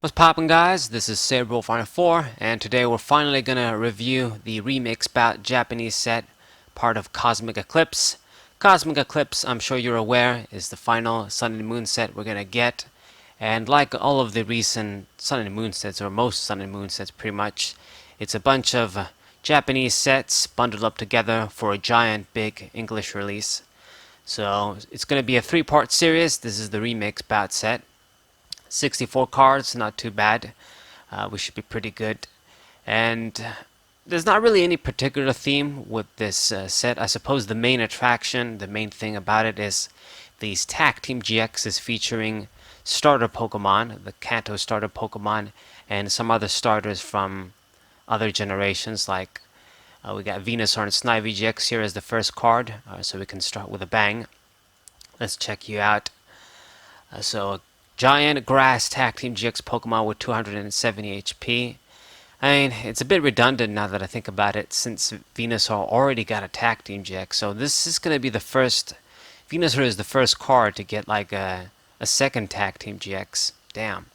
What's poppin', guys? This is Saberwolf4, and today we're finally gonna review the remix Bout Japanese set, part of Cosmic Eclipse. Cosmic Eclipse, I'm sure you're aware, is the final Sun and Moon set we're gonna get. And like all of the recent Sun and Moon sets, or most Sun and Moon sets pretty much, it's a bunch of Japanese sets bundled up together for a giant big English release. So it's gonna be a 3-part series. This is the remix Bout set. 64 cards, not too bad. We should be pretty good. And there's not really any particular theme with this set. I suppose the main attraction, the main thing about it is these Tag Team GXs featuring starter Pokemon, the Kanto starter Pokemon, and some other starters from other generations. Like we got Venusaur and Snivy GX here as the first card, so we can start with a bang. Let's check you out. So Giant Grass Tag Team GX Pokemon with 270 HP. I mean, it's a bit redundant now that I think about it, since Venusaur already got a Tag Team GX. So this is going to be the first. Venusaur is the first card to get like a second Tag Team GX. Damn.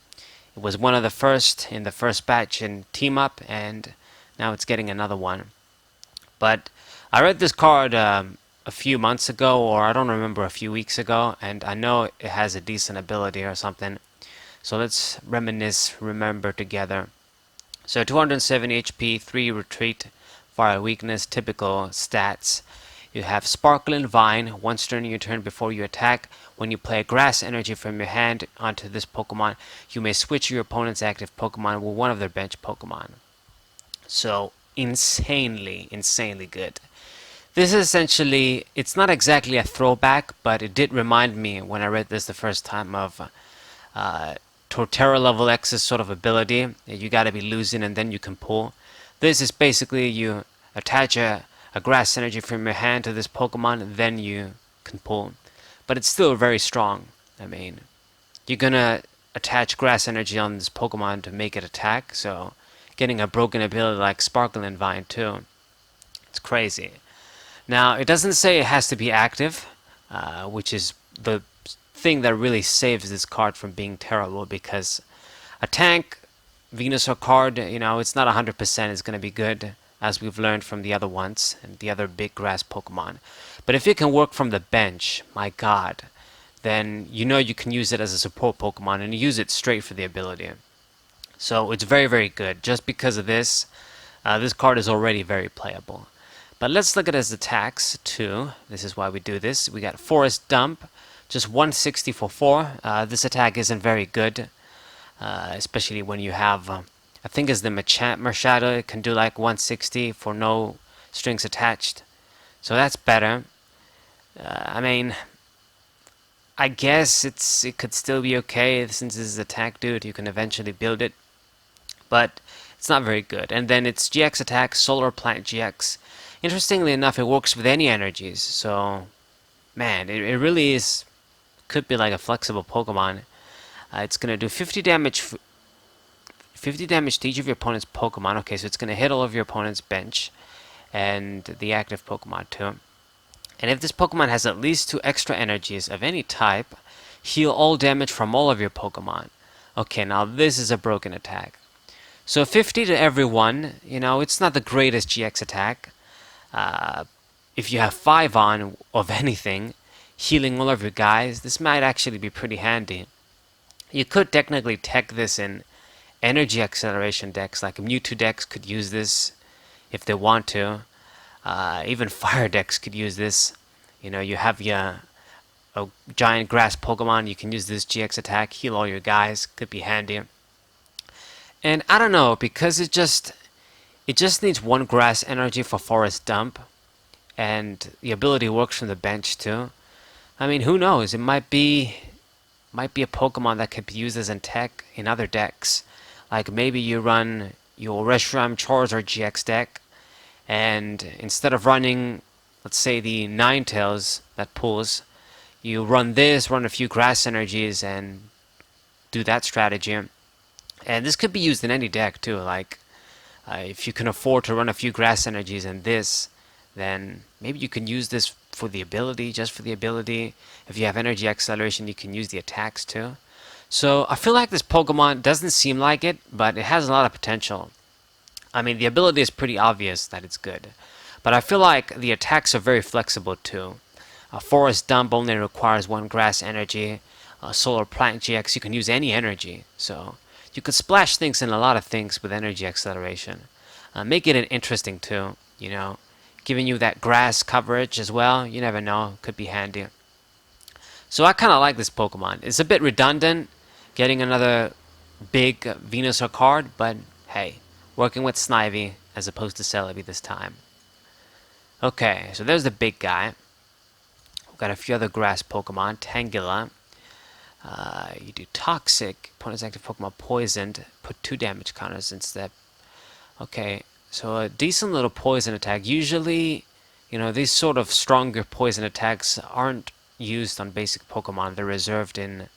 It was one of the first in the first batch in Team Up, and now it's getting another one. But I read this card a few months ago, or I don't remember, a few weeks ago, and I know it has a decent ability or something. So let's remember together. So 270 HP, 3 retreat, fire weakness, typical stats. You have Sparkling Vine. Once during your turn before you attack, when you play a grass energy from your hand onto this Pokemon, you may switch your opponent's active Pokemon with one of their bench Pokemon. So insanely good. This is essentially, it's not exactly a throwback, but it did remind me when I read this the first time of Torterra level X's sort of ability. You gotta be losing and then you can pull. This is basically you attach a grass energy from your hand to this Pokemon, then you can pull. But it's still very strong. I mean, you're gonna attach grass energy on this Pokemon to make it attack, so getting a broken ability like Sparkling Vine too. It's crazy. Now, it doesn't say it has to be active, which is the thing that really saves this card from being terrible, because a tank Venusaur card, it's not 100% is going to be good, as we've learned from the other ones and the other big grass Pokemon. But if it can work from the bench, my god, then you can use it as a support Pokemon and use it straight for the ability. So it's very good. Just because of this, this card is already very playable. But let's look at its attacks too. This is why we do this. We got Forest Dump, just 160 for 4. This attack isn't very good, especially when you have, I think it's the Machado. It can do like 160 for no strings attached. So that's better. I mean, I guess it could still be okay, since this is attack dude. You can eventually build it, but it's not very good. And then its GX attack, Solar Plant GX. Interestingly enough, it works with any energies, so man, it really could be like a flexible Pokemon. It's gonna do 50 damage to each of your opponent's Pokemon. Okay, so it's gonna hit all of your opponent's bench and the active Pokemon too. And if this Pokemon has at least 2 extra energies of any type, heal all damage from all of your Pokemon. Okay, now this is a broken attack. So 50 to everyone, it's not the greatest GX attack. If you have 5 on of anything, healing all of your guys, this might actually be pretty handy. You could technically tech this in energy acceleration decks, like Mewtwo decks could use this if they want to. Even fire decks could use this. You have a giant grass Pokemon, you can use this GX attack, heal all your guys, could be handy. And I don't know, because it just needs 1 grass energy for Forest Dump, and the ability works from the bench too. I mean, who knows? It might be a Pokemon that could be used as a tech in other decks. Like maybe you run your Reshiram Charizard GX deck, and instead of running, let's say, the Ninetales that pulls, you run a few grass energies and do that strategy. And this could be used in any deck too, like if you can afford to run a few grass energies in this, then maybe you can use this for the ability, just for the ability. If you have energy acceleration, you can use the attacks too. So I feel like this Pokemon doesn't seem like it, but it has a lot of potential. I mean, the ability is pretty obvious that it's good, but I feel like the attacks are very flexible too. A Forest Dump only requires one grass energy. A Solar Plant GX, you can use any energy, so you could splash things in a lot of things with energy acceleration. Make it interesting too, giving you that grass coverage as well. You never know, could be handy. So I kind of like this Pokemon. It's a bit redundant, getting another big Venusaur card, but hey, working with Snivy as opposed to Celebi this time. Okay, so there's the big guy. We've got a few other grass Pokemon. Tangela. You do Toxic. Opponent's active Pokemon poisoned. Put 2 damage counters instead. Okay, so a decent little poison attack. Usually, these sort of stronger poison attacks aren't used on basic Pokemon. They're reserved in,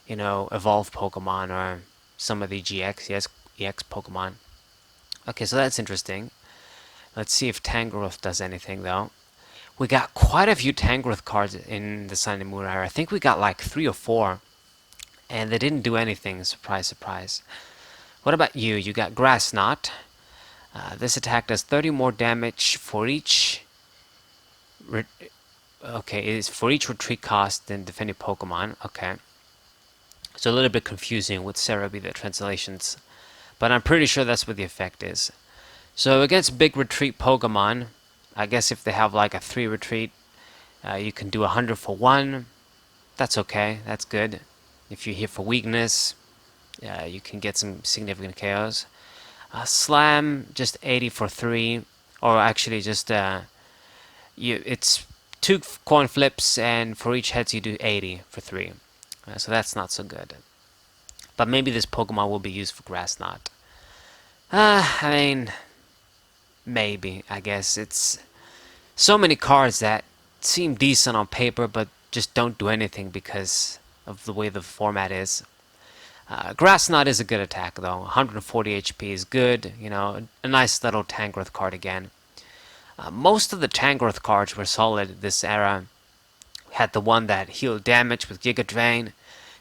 evolved Pokemon or some of the GX, EX Pokemon. Okay, so that's interesting. Let's see if Tangrowth does anything, though. We got quite a few Tangrowth cards in the Sun and Moon era. I think we got like 3 or 4. And they didn't do anything. Surprise, surprise. What about you? You got Grass Knot. This attack does 30 more damage for each... Okay, it is for each retreat cost than defending Pokemon. Okay. So a little bit confusing with Cerebi, the translations. But I'm pretty sure that's what the effect is. So against big retreat Pokemon, I guess if they have like a 3 retreat, you can do 100 for 1. That's okay. That's good. If you're here for weakness, you can get some significant KOs. Slam, just 80 for 3. Or actually just, it's 2 coin flips, and for each heads you do 80 for 3. So that's not so good. But maybe this Pokemon will be used for Grass Knot. I mean, maybe, I guess. It's so many cards that seem decent on paper, but just don't do anything because of the way the format is. Grass Knot is a good attack, though. 140 HP is good. A nice little Tangrowth card again. Most of the Tangrowth cards were solid this era. We had the one that healed damage with Giga Drain.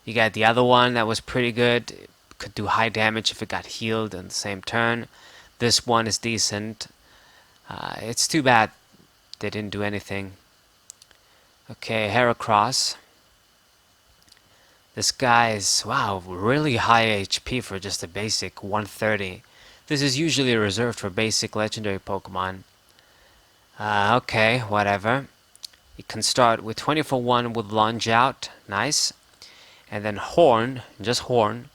You got the other one that was pretty good. It could do high damage if it got healed in the same turn. This one is decent. It's too bad they didn't do anything. Okay, Heracross. This guy is, wow, really high HP for just a basic 130. This is usually reserved for basic legendary Pokemon. Okay, whatever. You can start with 20 for 1 with Lunge Out. Nice. And then Horn, just Horn.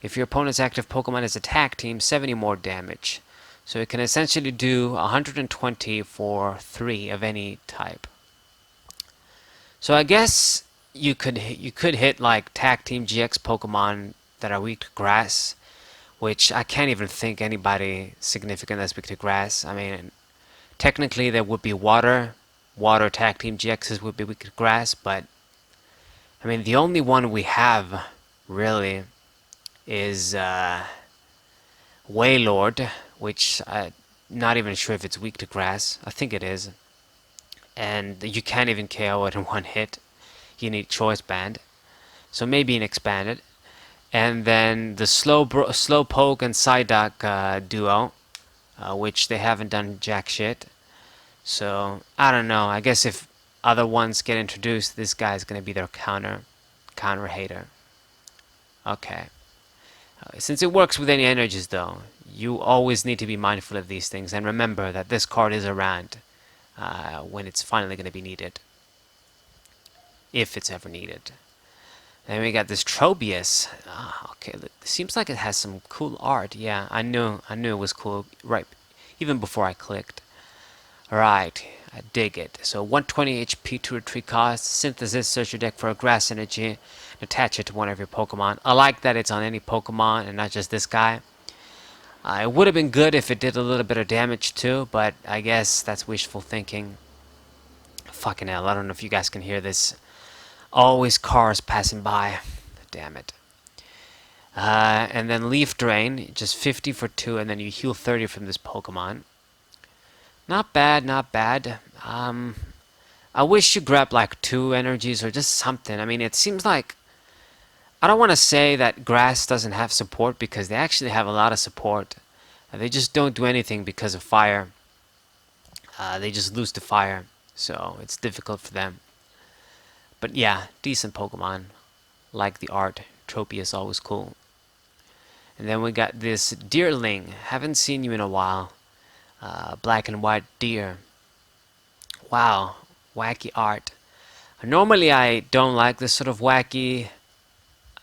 If your opponent's active Pokemon is attack team, 70 more damage. So it can essentially do 120 for 3 of any type. So I guess you could hit like tag team GX Pokemon that are weak to grass, which I can't even think anybody significant that's weak to grass. I mean, technically there would be water tag team GXs would be weak to grass, but I mean the only one we have really is Wailord, which I'm not even sure if it's weak to grass. I think it is. And you can't even KO it in one hit. You need Choice Band. So maybe an expanded. And then the Slowpoke and Psyduck duo, which they haven't done jack shit. So, I don't know. I guess if other ones get introduced, this guy's going to be their counter hater. Okay. Since it works with any energies, though, you always need to be mindful of these things. And remember that this card is around when it's finally going to be needed. If it's ever needed. Then we got this Tropius. Okay, it seems like it has some cool art. Yeah, I knew it was cool right even before I clicked. Alright, I dig it. So 120 HP to retreat cost, synthesis, search your deck for a grass energy, and attach it to one of your Pokemon. I like that it's on any Pokemon and not just this guy. It would have been good if it did a little bit of damage too, but I guess that's wishful thinking. Fucking hell, I don't know if you guys can hear this. Always cars passing by. Damn it. And then Leaf Drain, just 50 for 2, and then you heal 30 from this Pokemon. Not bad, not bad. I wish you grabbed like 2 energies or just something. I mean, it seems like I don't want to say that grass doesn't have support because they actually have a lot of support. They just don't do anything because of fire. They just lose to fire, so it's difficult for them. But yeah, decent Pokemon. Like the art. Tropy is always cool. And then we got this Deerling. Haven't seen you in a while. Black and white deer. Wow, wacky art. Normally I don't like this sort of wacky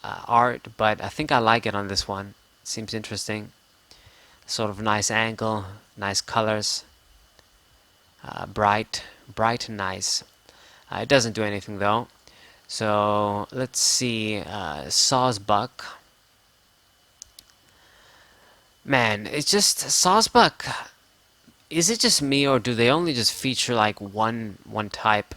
art, but I think I like it on this one. Seems interesting. Sort of nice angle, nice colors, bright and nice. It doesn't do anything though. So let's see, Sawsbuck. Man, it's just Sawsbuck. Is it just me, or do they only just feature like one type?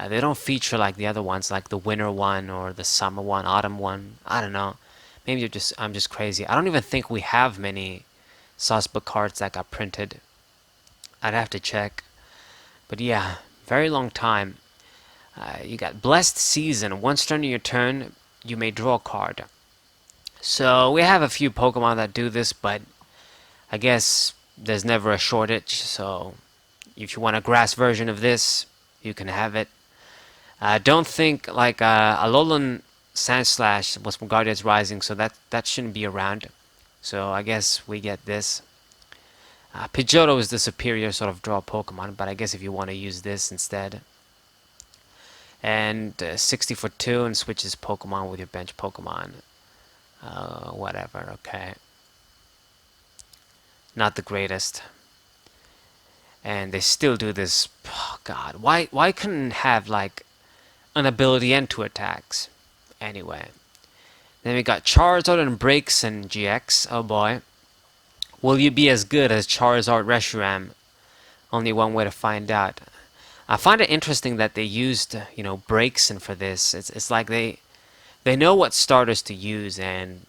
They don't feature like the other ones, like the winter one or the summer one, autumn one. I don't know. Maybe I'm just crazy. I don't even think we have many Sawsbuck cards that got printed. I'd have to check. But yeah, very long time. You got Blessed Season. Once during your turn, you may draw a card. So we have a few Pokemon that do this, but I guess there's never a shortage. So if you want a grass version of this, you can have it. Don't think like Alolan Sandslash was from Guardians Rising, so that shouldn't be around. So I guess we get this. Pidgeotto is the superior sort of draw Pokemon, but I guess if you want to use this instead. And 60 for 2 and switches Pokemon with your bench Pokemon. Whatever, okay. Not the greatest. And they still do this. Oh, God, why couldn't it have like an ability and 2 attacks? Anyway. Then we got Charizard and Breaks and GX. Oh boy. Will you be as good as Charizard Reshiram? Only one way to find out. I find it interesting that they used, Breaks and for this. It's like they know what starters to use and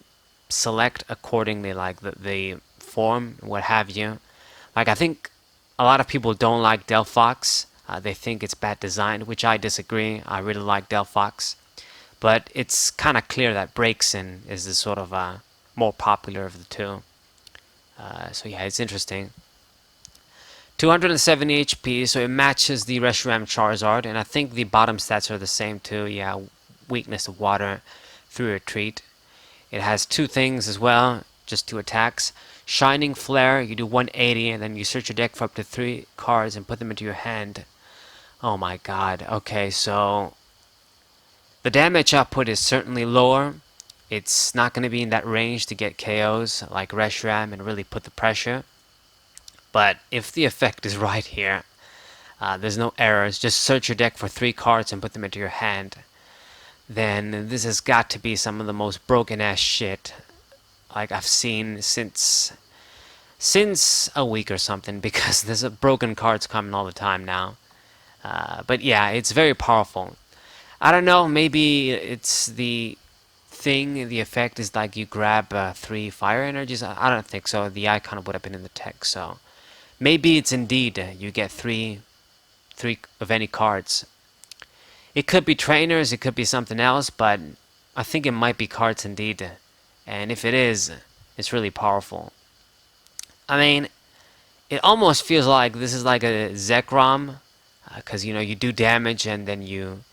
select accordingly, like the form, what have you. Like I think a lot of people don't like Delphox. They think it's bad design, which I disagree. I really like Delphox. But it's kind of clear that Breaksin is the sort of more popular of the two. So yeah, it's interesting. 270 HP, so it matches the Reshiram Charizard, and I think the bottom stats are the same too. Yeah, weakness of water, through retreat. It has 2 things as well, just 2 attacks. Shining Flare, you do 180, and then you search your deck for up to 3 cards and put them into your hand. Oh my god, okay, so the damage output is certainly lower. It's not going to be in that range to get KOs like Reshiram and really put the pressure. But if the effect is right here, there's no errors, just search your deck for 3 cards and put them into your hand, then this has got to be some of the most broken ass shit like I've seen since a week or something, because there's broken cards coming all the time now. But yeah, it's very powerful. I don't know, maybe it's the effect is like you grab 3 fire energies. I don't think so. The icon would have been in the text, so maybe it's indeed you get 3 of any cards. It could be trainers, it could be something else, but I think it might be cards indeed. And if it is, it's really powerful. I mean, it almost feels like this is like a Zekrom, because you do damage and then you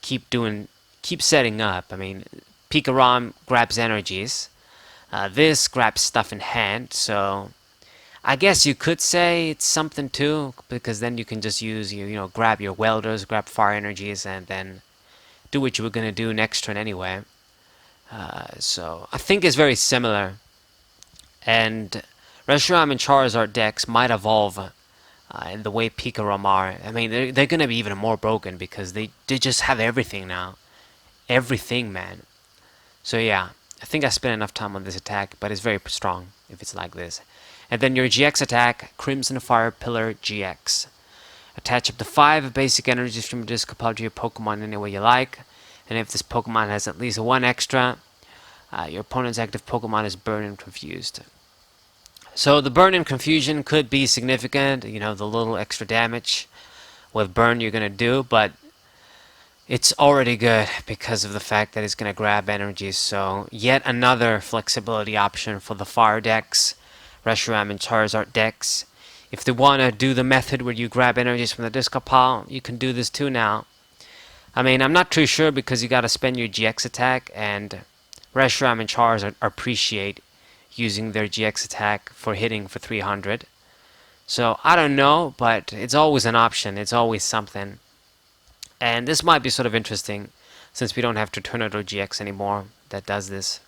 keep setting up. I mean, Pikarom grabs energies. This grabs stuff in hand, so I guess you could say it's something too, because then you can just use grab your welders, grab fire energies, and then do what you were gonna do next turn anyway. So I think it's very similar, and Reshiram and Charizard decks might evolve in the way Pikarom are. I mean, they're gonna be even more broken because they just have everything now, everything, man. So yeah, I think I spent enough time on this attack, but it's very strong if it's like this. And then your GX attack, Crimson Fire Pillar GX. Attach up to 5 basic energies from your disc applied to your Pokemon any way you like. And if this Pokemon has at least 1 extra, your opponent's active Pokemon is burned and confused. So the burn and confusion could be significant, the little extra damage with burn you're going to do, but It's already good because of the fact that it's going to grab energy, so yet another flexibility option for the fire decks, Reshiram and Charizard decks. If they want to do the method where you grab energies from the discard pile, you can do this too now. I mean, I'm not too sure because you got to spend your GX attack, and Reshiram and Charizard appreciate using their GX attack for hitting for 300. So I don't know, but it's always an option. It's always something. And this might be sort of interesting since we don't have Tornado GX anymore that does this.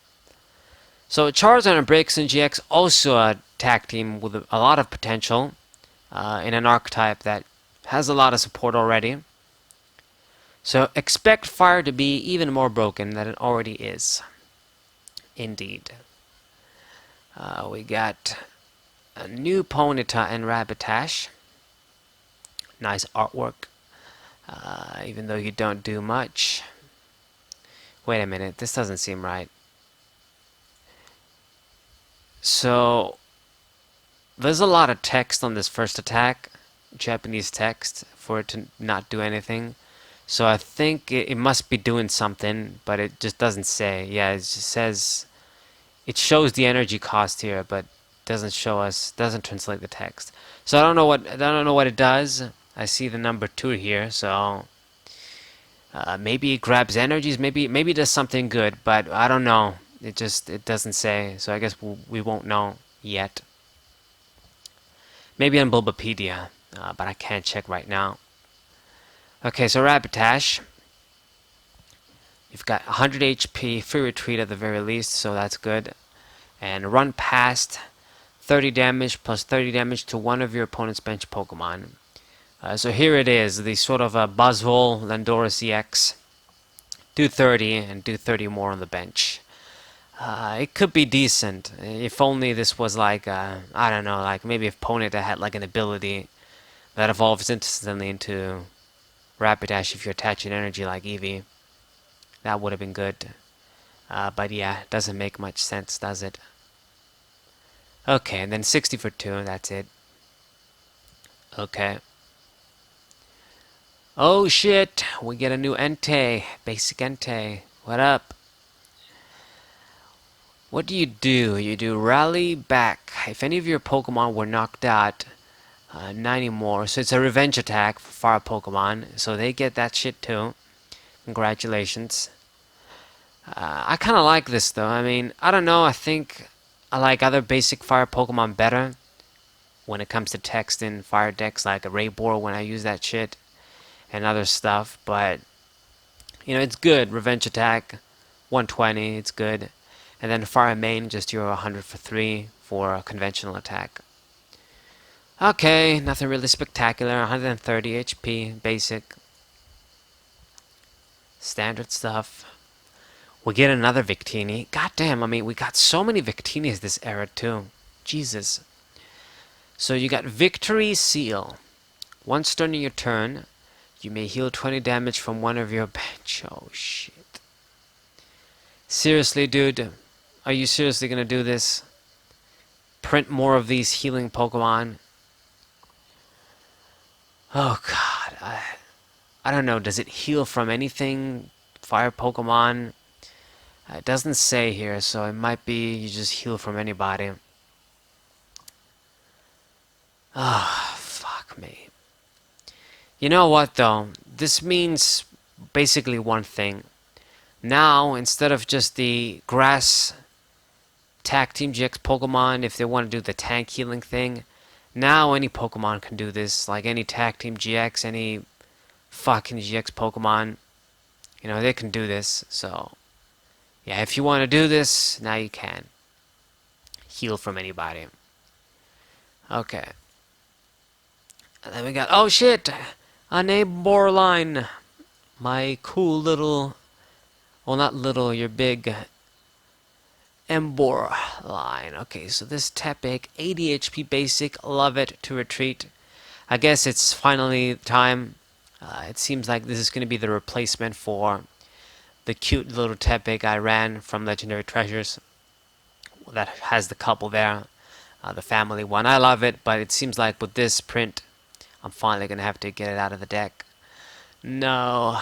So Charizard and Braixen GX also a tag team with a lot of potential in an archetype that has a lot of support already. So expect Fire to be even more broken than it already is. Indeed. We got a new Ponyta and Rabbitash. Nice artwork. Even though you don't do much. Wait a minute, this doesn't seem right. So, there's a lot of text on this first attack, Japanese text, for it to not do anything. So I think it must be doing something, but it just doesn't say. Yeah, it just says, it shows the energy cost here, but doesn't show us, doesn't translate the text. So I don't know what it does. I see the number 2 here, so maybe it grabs energies, maybe it does something good, but I don't know. It doesn't say, so I guess we won't know yet. Maybe on Bulbapedia, but I can't check right now. Okay, so Rabbitash. You've got 100 HP, free retreat at the very least, so that's good. And run past 30 damage plus 30 damage to one of your opponent's bench Pokemon. So here it is, the sort of a Buzzwole, Landorus EX. Do 30 and do 30 more on the bench. It could be decent if only this was like, I don't know, like maybe if Ponyta had like an ability that evolves instantly into Rapidash if you attach an energy like Eevee. That would have been good. But yeah, it doesn't make much sense, does it? Okay, and then 60 for 2, that's it. Okay. Oh shit, we get a new Entei, basic Entei. What up? What do? You do rally back. If any of your Pokemon were knocked out, 90 more. So it's a revenge attack for fire Pokemon. So they get that shit too. Congratulations. I kind of like this though. I mean, I don't know. I think I like other basic fire Pokemon better when it comes to text in fire decks, like a Raybor when I use that shit and other stuff. But you know, it's good. Revenge attack, 120. It's good. And then fire main, just your 100 for 3 for a conventional attack. Okay, nothing really spectacular. 130 HP, basic. Standard stuff. We get another Victini. God damn, I mean, we got so many Victinis this era too. Jesus. So you got Victory Seal. Once during your turn, you may heal 20 damage from one of your bench. Oh shit. Seriously, dude? Are you seriously gonna do this? Print more of these healing Pokemon? Oh god, I don't know, does it heal from anything? Fire Pokemon? It doesn't say here, so it might be you just heal from anybody. Ah, oh, fuck me. You know what though? This means basically one thing. Now, instead of just the grass Tag Team GX Pokemon, if they want to do the tank healing thing, now any Pokemon can do this. Like any Tag Team GX, any fucking GX Pokemon, you know, they can do this. So, yeah, if you want to do this, now you can. Heal from anybody. Okay. And then we got, oh shit! A neighbor line. My cool little, well not little, your big Embor line. Okay, so this Tepig, 80 HP basic, love it, to retreat. I guess it's finally time. It seems like this is going to be the replacement for the cute little Tepig I ran from Legendary Treasures. That has the couple there, the family one. I love it, but it seems like with this print, I'm finally going to have to get it out of the deck. No.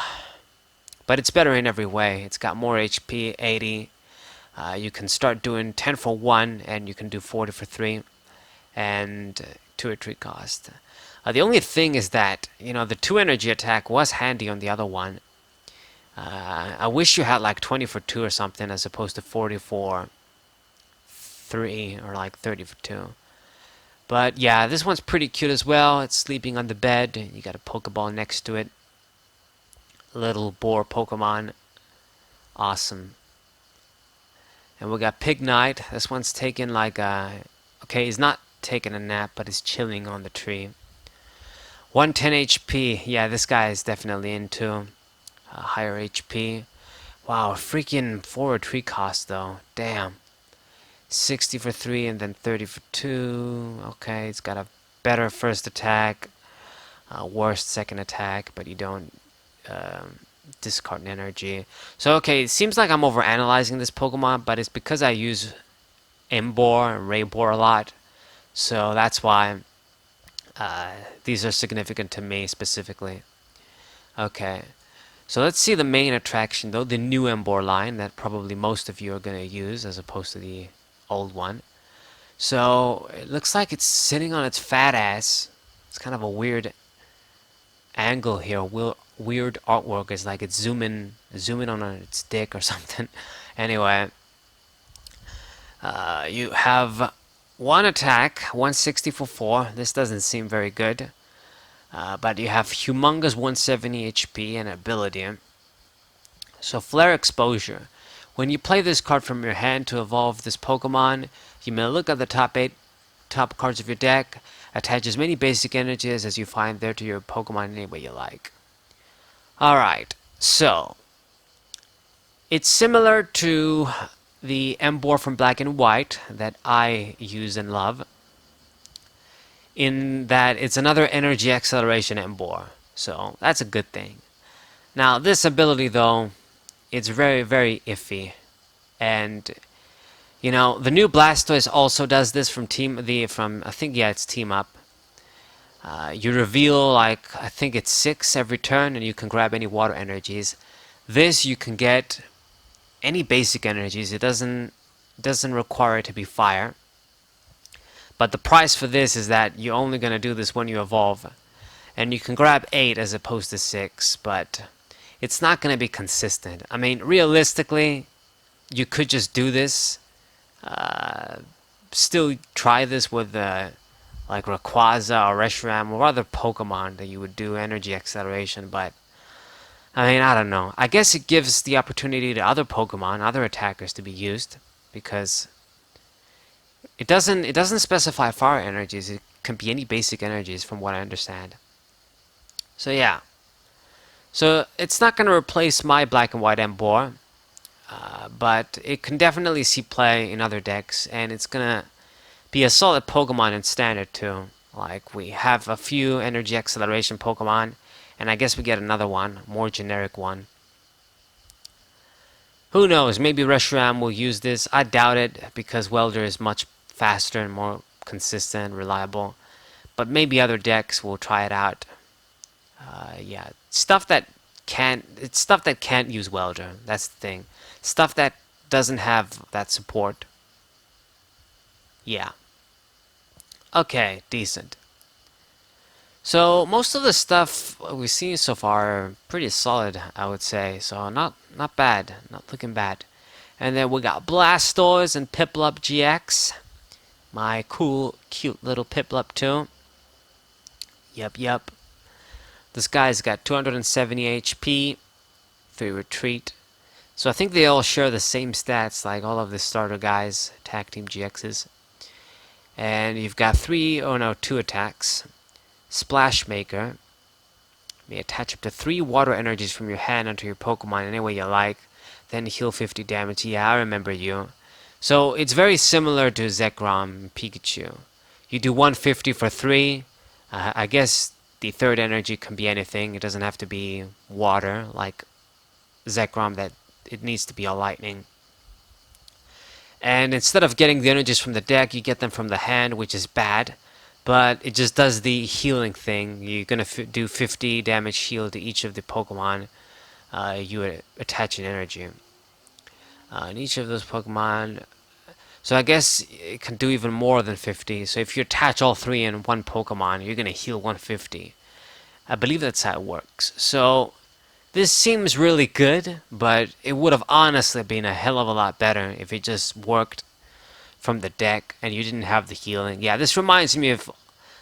but it's better in every way. It's got more HP, 80. You can start doing 10 for 1, and you can do 40 for 3, and 2 retreat cost. The only thing is that, the 2 energy attack was handy on the other one. I wish you had like 20 for 2 or something as opposed to 40 for 3 or like 30 for 2. But yeah, this one's pretty cute as well. It's sleeping on the bed. You got a Pokeball next to it. Little boar Pokemon. Awesome. And we got Pig Knight. This one's taking like a... Okay, he's not taking a nap, but he's chilling on the tree. 110 HP. Yeah, this guy is definitely into higher HP. Wow, freaking 4 retreat cost though. Damn. 60 for 3 and then 30 for 2. Okay, it's got a better first attack, worst second attack, but you don't discard energy. So, okay, it seems like I'm overanalyzing this Pokemon, but it's because I use Emboar and Raybor a lot. So that's why these are significant to me specifically. Okay. So let's see the main attraction though, the new Emboar line that probably most of you are going to use as opposed to the old one. So it looks like it's sitting on its fat ass. It's kind of a weird angle here. Weird artwork. It's like it's zooming on its dick or something. Anyway, you have one attack, 160 for 4. This doesn't seem very good. But you have humongous 170 HP and ability. So Flare Exposure. When you play this card from your hand to evolve this Pokemon, you may look at the top cards of your deck, attach as many basic energies as you find there to your Pokemon any way you like. Alright, so it's similar to the Emboar from Black and White that I use and love, in that it's another energy acceleration Emboar. So that's a good thing. Now this ability though, it's very, very iffy. And the new Blastoise also does this from I think it's Team Up. You reveal like I think it's 6 every turn, and you can grab any water energies. This you can get any basic energies. It doesn't require it to be fire. But the price for this is that you're only going to do this when you evolve. And you can grab 8 as opposed to 6, but it's not going to be consistent. I mean, realistically, you could just do this. Still try this with like Rayquaza or Reshiram or other Pokemon that you would do energy acceleration, but I mean, I don't know. I guess it gives the opportunity to other Pokemon, other attackers to be used, because it doesn't specify fire energies. It can be any basic energies from what I understand. So yeah. So it's not going to replace my Black and White Emboar, but it can definitely see play in other decks, and it's going to be a solid Pokemon in Standard too. Like, we have a few energy acceleration Pokemon, and I guess we get another one, more generic one. Who knows, maybe Reshiram will use this. I doubt it, because Welder is much faster and more consistent, reliable. But maybe other decks will try it out. Yeah, it's stuff that can't use Welder. That's the thing. Stuff that doesn't have that support. Yeah. Okay, decent. So most of the stuff we've seen so far are pretty solid, I would say. So not bad, not looking bad. And then we got Blastoise and Piplup GX. My cool, cute little Piplup too. Yep. This guy's got 270 HP, 3 retreat. So I think they all share the same stats, like all of the starter guys, Tag Team GXs. And you've got 2 attacks. Splash Maker. You may attach up to 3 water energies from your hand onto your Pokemon any way you like. Then heal 50 damage. Yeah, I remember you. So it's very similar to Zekrom and Pikachu. You do 150 for 3. I guess the third energy can be anything. It doesn't have to be water like Zekrom, that it needs to be all lightning. And instead of getting the energies from the deck, you get them from the hand, which is bad. But it just does the healing thing. You're going to do 50 damage heal to each of the Pokemon you attach an energy. And each of those Pokemon. So I guess it can do even more than 50. So if you attach all three in one Pokemon, you're gonna heal 150. I believe that's how it works. So this seems really good, but it would have honestly been a hell of a lot better if it just worked from the deck and you didn't have the healing. Yeah, this reminds me of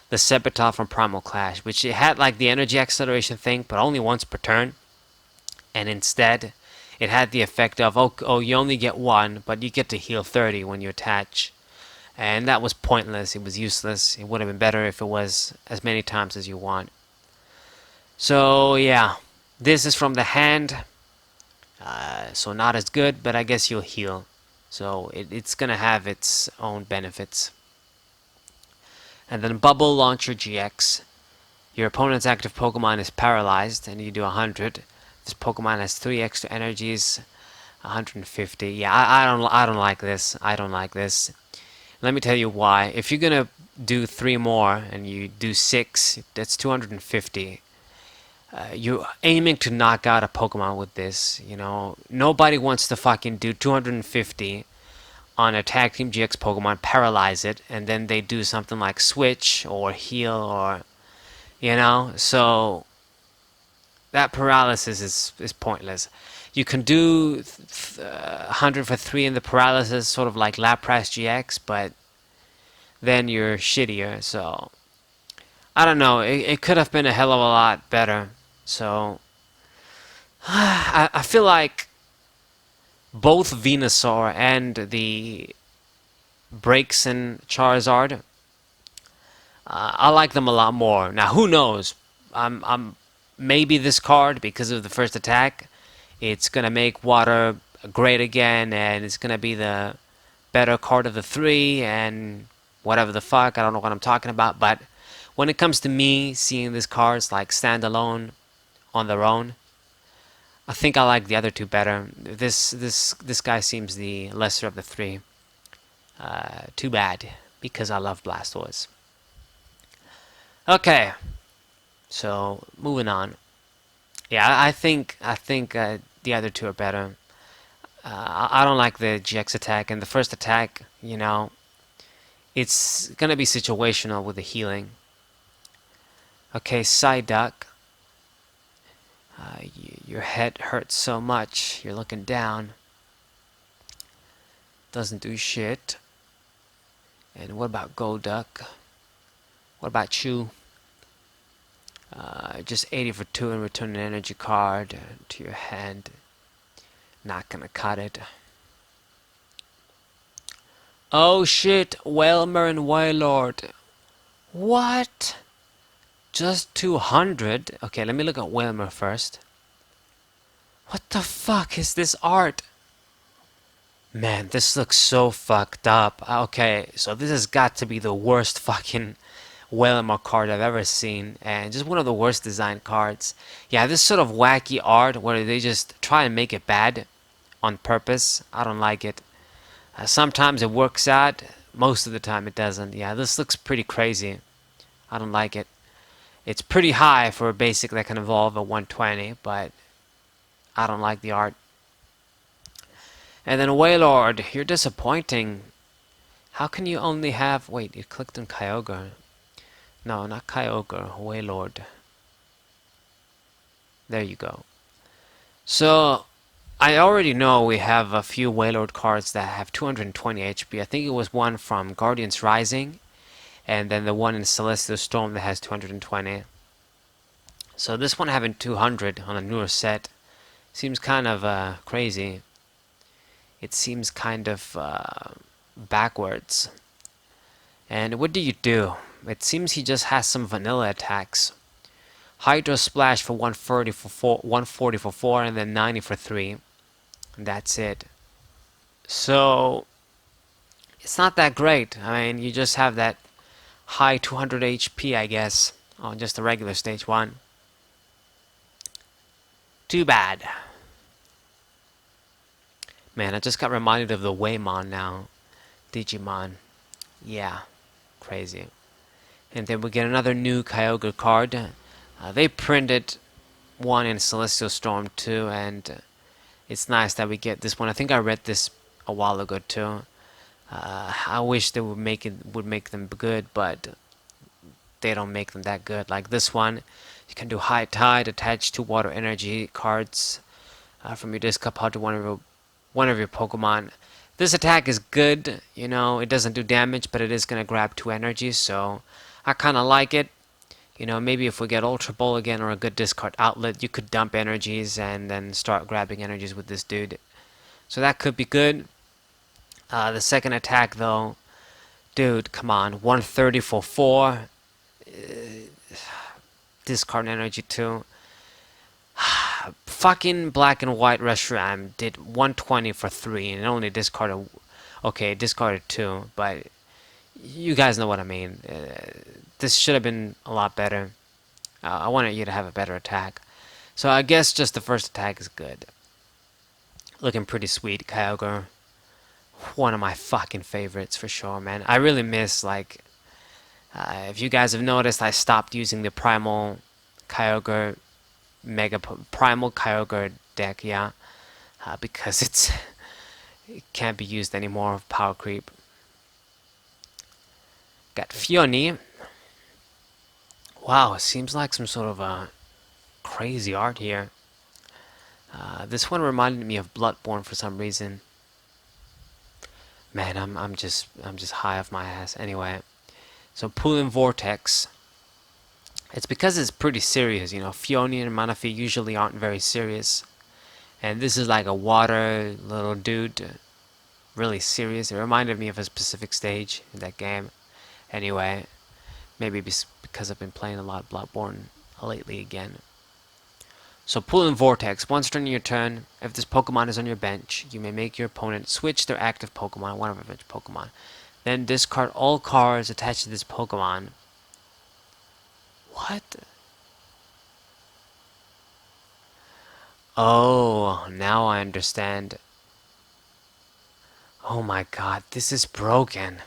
the Sepital from Primal Clash, which it had like the energy acceleration thing, but only once per turn. And instead, it had the effect of, oh, you only get one, but you get to heal 30 when you attach. And that was pointless. It was useless. It would have been better if it was as many times as you want. So, yeah. This is from the hand. So not as good, but I guess you'll heal. So it's going to have its own benefits. And then Bubble Launcher GX. Your opponent's active Pokemon is paralyzed, and you do 100. This Pokemon has 3 extra energies, 150. Yeah, I don't like this. I don't like this. Let me tell you why. If you're gonna do 3 more and you do 6, that's 250. You're aiming to knock out a Pokemon with this. You know, nobody wants to fucking do 250 on a Tag Team GX Pokemon, paralyze it, and then they do something like switch or heal or, you know. So that paralysis is pointless. You can do 100 for 3 in the paralysis, sort of like Lapras GX, but then you're shittier. So I don't know. It could have been a hell of a lot better. So I feel like both Venusaur and the Braixen Charizard, I like them a lot more. Now who knows? I'm maybe this card, because of the first attack, it's gonna make water great again, and it's gonna be the better card of the 3, and whatever the fuck, I don't know what I'm talking about. But when it comes to me seeing these cards like standalone on their own, I think I like the other 2 better. This guy seems the lesser of the 3. Too bad, because I love Blastoise. Okay, so moving on. Yeah, I think the other 2 are better. I don't like the GX attack, and the first attack, you know, it's gonna be situational with the healing. Okay, Psyduck. Your head hurts so much. You're looking down. Doesn't do shit. And what about Golduck? What about Chew? Just 80 for 2 and return an energy card to your hand. Not gonna cut it. Oh shit, Wailmer and Wailord. What? Just 200? Okay, let me look at Wailmer first. What the fuck is this art? Man, this looks so fucked up. Okay, so this has got to be the worst fucking Wailmer card I've ever seen, and just one of the worst designed cards. Yeah, this sort of wacky art where they just try and make it bad on purpose. I don't like it. Sometimes it works out, most of the time it doesn't. Yeah, this looks pretty crazy. I don't like it. It's pretty high for a basic that can evolve at 120, but I don't like the art. And then Wailord, you're disappointing. How can you only have... Wait, you clicked on Kyogre. No, not Kyogre, Wailord. There you go. So, I already know we have a few Wailord cards that have 220 HP. I think it was one from Guardians Rising, and then the one in Celestial Storm that has 220. So this one having 200 on a newer set seems kind of crazy. It seems kind of backwards. And what do you do? It seems he just has some vanilla attacks. Hydro Splash for 140 for 4, and then 90 for 3. And that's it. So it's not that great. I mean, you just have that high 200 HP, I guess, on just the regular stage 1. Too bad. Man, I just got reminded of the Waymon now. Digimon. Yeah, crazy. And then we get another new Kyogre card. They printed 1 and Celestial Storm 2, and it's nice that we get this one. I think I read this a while ago too. I wish they would make them good, but they don't make them that good. Like this one, you can do High Tide, attach 2 water energy cards from your discard pile to one of your Pokemon. This attack is good, you know, it doesn't do damage, but it is gonna grab 2 energies, so I kinda like it. You know, maybe if we get Ultra Ball again or a good discard outlet, you could dump energies and then start grabbing energies with this dude. So that could be good. The second attack though, dude, come on, 130 for 4. Discard energy too. Fucking black and white Reshiram did 120 for 3 and it only discarded, okay, discarded 2, but you guys know what I mean. This should have been a lot better. I wanted you to have a better attack. So I guess just the first attack is good. Looking pretty sweet, Kyogre. One of my fucking favorites for sure, man. I really miss, like, if you guys have noticed, I stopped using the Primal Kyogre Primal Kyogre deck, yeah, because it can't be used anymore of power creep. Got Fioni. Wow, seems like some sort of a crazy art here. This one reminded me of Bloodborne for some reason. Man, I'm just high off my ass. Anyway, so Pulling Vortex. It's because it's pretty serious, you know. Fioni and Manaphy usually aren't very serious, and this is like a water little dude, really serious. It reminded me of a specific stage in that game. Anyway, maybe because I've been playing a lot of Bloodborne lately again. So Pulling Vortex. Once during your turn, if this Pokemon is on your bench, you may make your opponent switch their active Pokemon, one of their bench Pokemon. Then discard all cards attached to this Pokemon. What? Oh, now I understand. Oh my god, this is broken.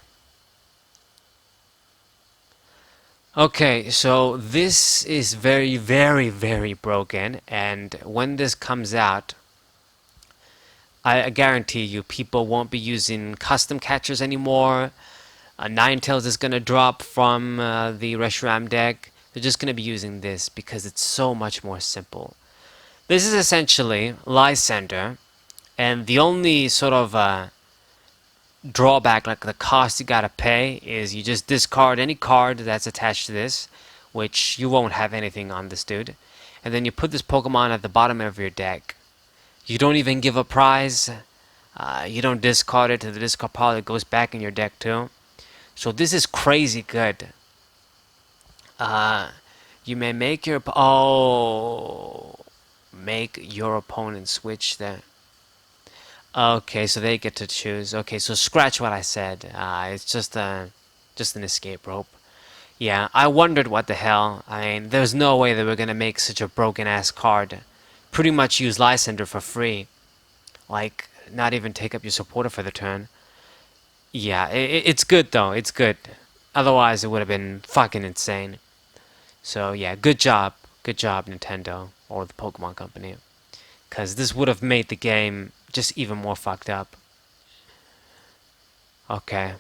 Okay, so this is very, very, very broken, and when this comes out, I guarantee you people won't be using custom catchers anymore. Ninetales is going to drop from the Reshiram deck. They're just going to be using this because it's so much more simple. This is essentially Lysander, and the only sort of drawback, like the cost you gotta pay, is you just discard any card that's attached to this, which you won't have anything on this dude, and then you put this Pokemon at the bottom of your deck. You don't even give a prize. You don't discard it to the discard pile. It goes back in your deck too. So this is crazy good. You may make your make your opponent switch there. Okay, so they get to choose. Okay, so scratch what I said. It's just an escape rope. Yeah, I wondered what the hell. I mean, there's no way they were gonna make such a broken ass card. Pretty much use Lysander for free. Like, not even take up your supporter for the turn. Yeah, it's good though. It's good. Otherwise, it would have been fucking insane. So yeah, good job. Good job, Nintendo or the Pokemon Company. Because this would have made the game just even more fucked up. Okay.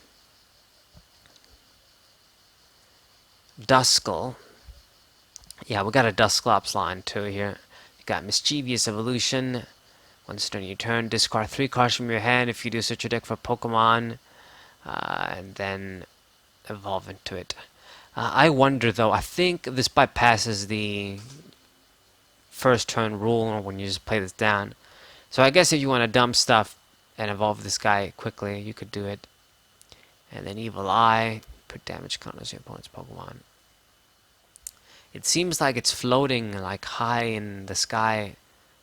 Duskull. Yeah, we got a Dusclops line too here. You got Mischievous Evolution. Once during your turn, discard 3 cards from your hand. If you do, search your deck for Pokemon. And then evolve into it. I wonder though, I think this bypasses the first turn rule when you just play this down. So I guess if you want to dump stuff and evolve this guy quickly, you could do it. And then Evil Eye, put damage counters to your opponent's Pokemon. It seems like it's floating like high in the sky.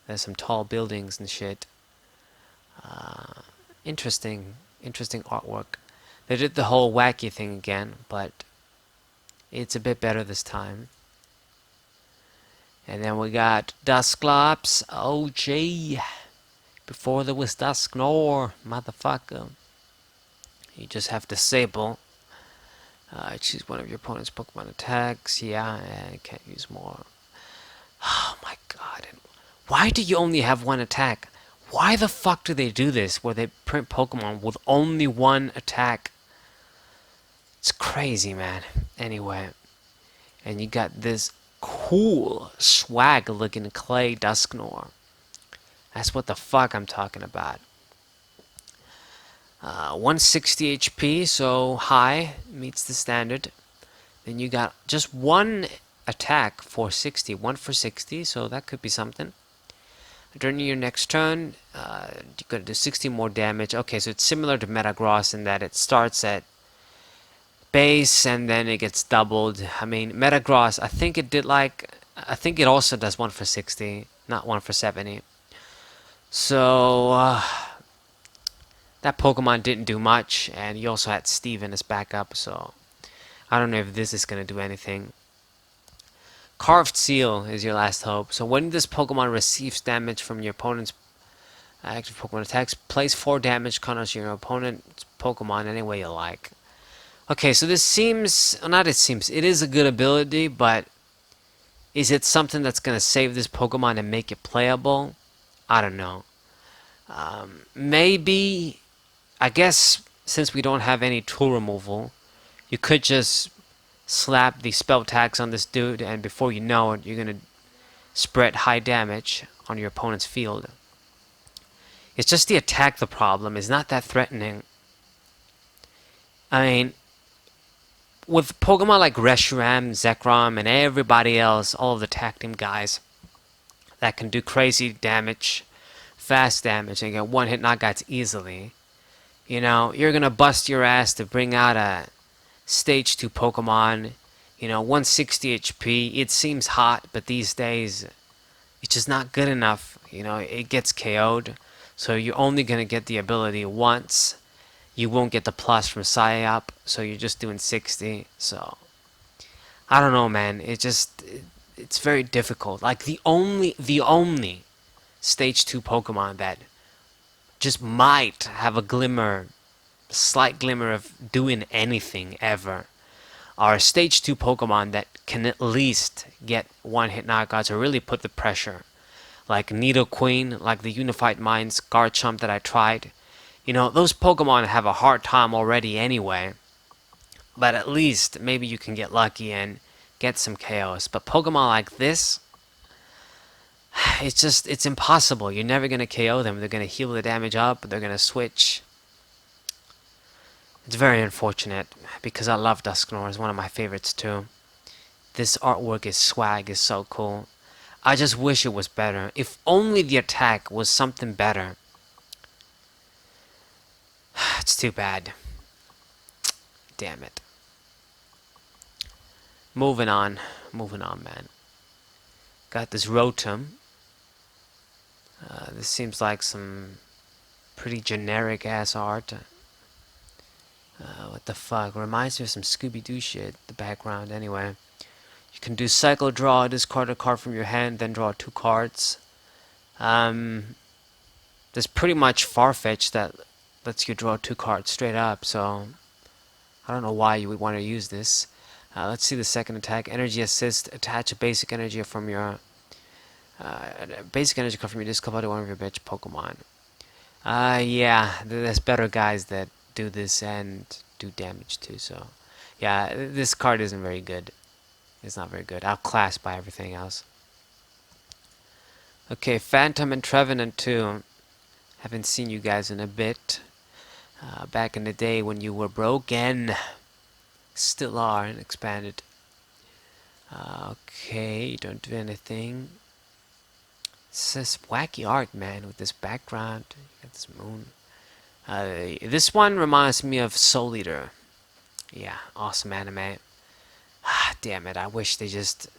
There's some tall buildings and shit. Interesting artwork. They did the whole wacky thing again, but it's a bit better this time. And then we got Dusclops. Oh gee. Before there was Dusknoir, motherfucker. You just have to Sable. Choose one of your opponent's Pokemon attacks. Yeah, I can't use more. Oh my god. And why do you only have one attack? Why the fuck do they do this where they print Pokemon with only one attack? It's crazy, man. Anyway, and you got this cool swag looking clay Dusknoir. That's what the fuck I'm talking about. 160 HP, so high, meets the standard. Then you got just one attack for 60, one for 60, so that could be something. During your next turn, you're going to do 60 more damage. Okay, so it's similar to Metagross in that it starts at base and then it gets doubled. I mean, Metagross, I think it also does 1 for 60, not 1 for 70. So, that Pokemon didn't do much, and you also had Steven as backup, so I don't know if this is going to do anything. Carved Seal is your last hope. So when this Pokemon receives damage from your opponent's active Pokemon attacks, place 4 damage counters your opponent's Pokemon any way you like. Okay, so this seems, it is a good ability, but is it something that's going to save this Pokemon and make it playable? I don't know. Maybe, I guess, since we don't have any tool removal, you could just slap the spell tags on this dude, and before you know it, you're going to spread high damage on your opponent's field. It's just the attack the problem. It's not that threatening. I mean, with Pokemon like Reshiram, Zekrom, and everybody else, all of the tag team guys that can do crazy damage, fast damage, and get one-hit knockouts easily, you know, you're going to bust your ass to bring out a Stage 2 Pokemon, 160 HP. It seems hot, but these days, it's just not good enough. It gets KO'd. So you're only going to get the ability once. You won't get the plus from Psyop, so you're just doing 60. So, I don't know, man. It's very difficult. Like, the only Stage 2 Pokemon that just might have a slight glimmer of doing anything ever are Stage 2 Pokemon that can at least get one-hit knockouts or really put the pressure. Like Nidoqueen, like the Unified Minds Garchomp that I tried. Those Pokemon have a hard time already anyway. But at least maybe you can get lucky and get some KOs. But Pokemon like this, it's impossible. You're never going to KO them. They're going to heal the damage up. They're going to switch. It's very unfortunate because I love Dusknoir. It's one of my favorites too. This artwork is swag, is so cool. I just wish it was better. If only the attack was something better. It's too bad. Damn it. Moving on, man. Got this Rotom. This seems like some pretty generic ass art. What the fuck? Reminds me of some Scooby-Doo shit, the background anyway. You can do Cycle Draw, discard a card from your hand, then draw 2 cards. There's pretty much Farfetch that lets you draw 2 cards straight up, so I don't know why you would want to use this. Let's see the second attack. Energy Assist. Attach a basic energy from your card from your discard to one of your bench Pokemon. Yeah, there's better guys that do this and do damage too, so yeah, this card isn't very good. It's not very good. Outclassed by everything else. Okay, Phantom and Trevenant too. Haven't seen you guys in a bit. Back in the day when you were broken. Still are and expanded. Okay, you don't do anything. It's this wacky art, man, with this background. You got this moon. This one reminds me of Soul Eater. Yeah, awesome anime. Ah, damn it! I wish they just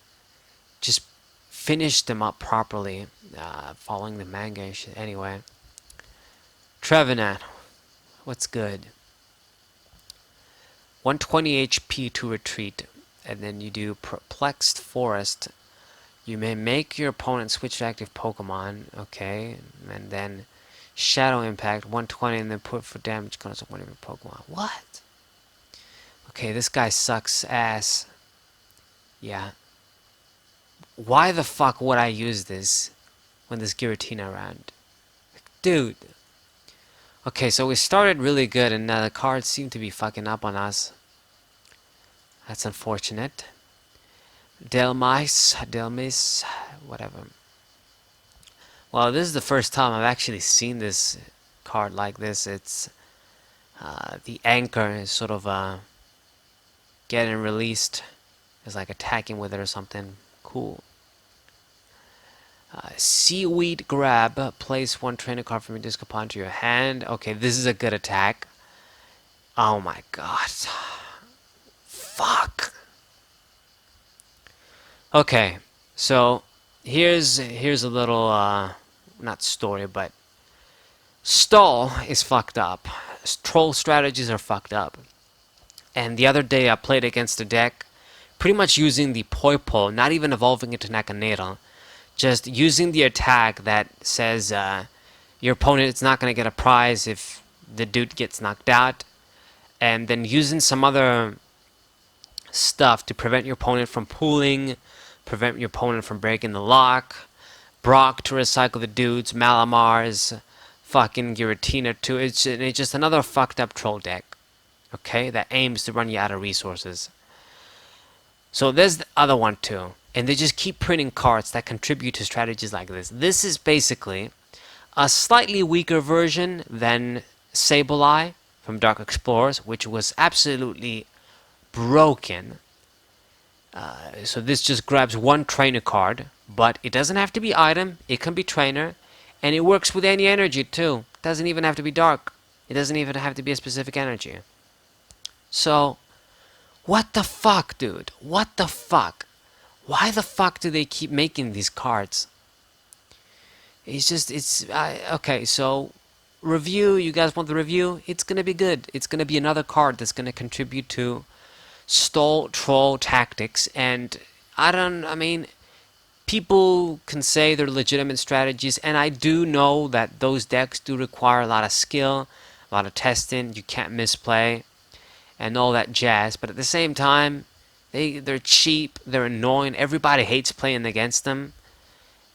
finished them up properly, following the manga and shit. Anyway, Trevenant, what's good? 120 HP to retreat, and then you do Perplexed Forest. You may make your opponent switch to active Pokemon, okay, and then Shadow Impact 120, and then put for damage counters on one of your Pokemon. What? Okay, this guy sucks ass. Yeah. Why the fuck would I use this when there's Giratina around? Dude. Okay, so we started really good and now the cards seem to be fucking up on us. That's unfortunate. Delmis, whatever. Well, this is the first time I've actually seen this card like this. It's the anchor is sort of getting released. It's like attacking with it or something. Cool. Seaweed grab. Place one trainer card from your disc upon to your hand. Okay, this is a good attack. Oh my god. Fuck. Okay, so here's a little not story, but stall is fucked up. Troll strategies are fucked up. And the other day I played against a deck pretty much using the Poipo, not even evolving into Nakanero, just using the attack that says your opponent is not going to get a prize if the dude gets knocked out, and then using some other stuff to prevent your opponent from pooling, prevent your opponent from breaking the lock, Brock to recycle the dudes, Malamars, fucking Giratina too. It's just another fucked up troll deck, okay, that aims to run you out of resources. So there's the other one too. And they just keep printing cards that contribute to strategies like this. This is basically a slightly weaker version than Sableye from Dark Explorers, which was absolutely broken. So this just grabs one trainer card, but it doesn't have to be item, it can be trainer, and it works with any energy too. It doesn't even have to be dark. It doesn't even have to be a specific energy. So, what the fuck, dude? What the fuck? Why the fuck do they keep making these cards? Okay, so review, you guys want the review? It's gonna be good. It's gonna be another card that's gonna contribute to stall troll tactics, and I mean, people can say they're legitimate strategies, and I do know that those decks do require a lot of skill, a lot of testing, you can't misplay, and all that jazz, but at the same time, they're cheap, they're annoying, everybody hates playing against them,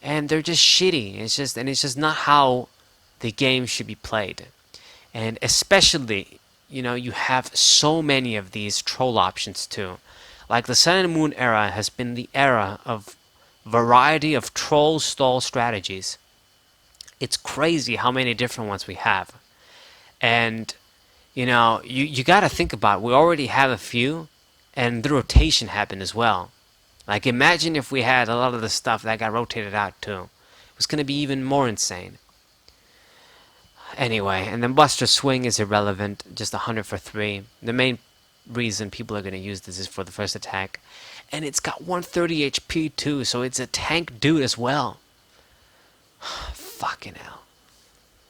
and they're just shitty. It's just not how the game should be played. And especially, you have so many of these troll options too. Like the Sun and Moon era has been the era of variety of troll stall strategies. It's crazy how many different ones we have. And you got to think about it. We already have a few, and the rotation happened as well. Like, imagine if we had a lot of the stuff that got rotated out too. It was going to be even more insane. Anyway, and then Buster Swing is irrelevant, just 100 for 3. The main reason people are going to use this is for the first attack. And it's got 130 HP too, so it's a tank dude as well. Fucking hell.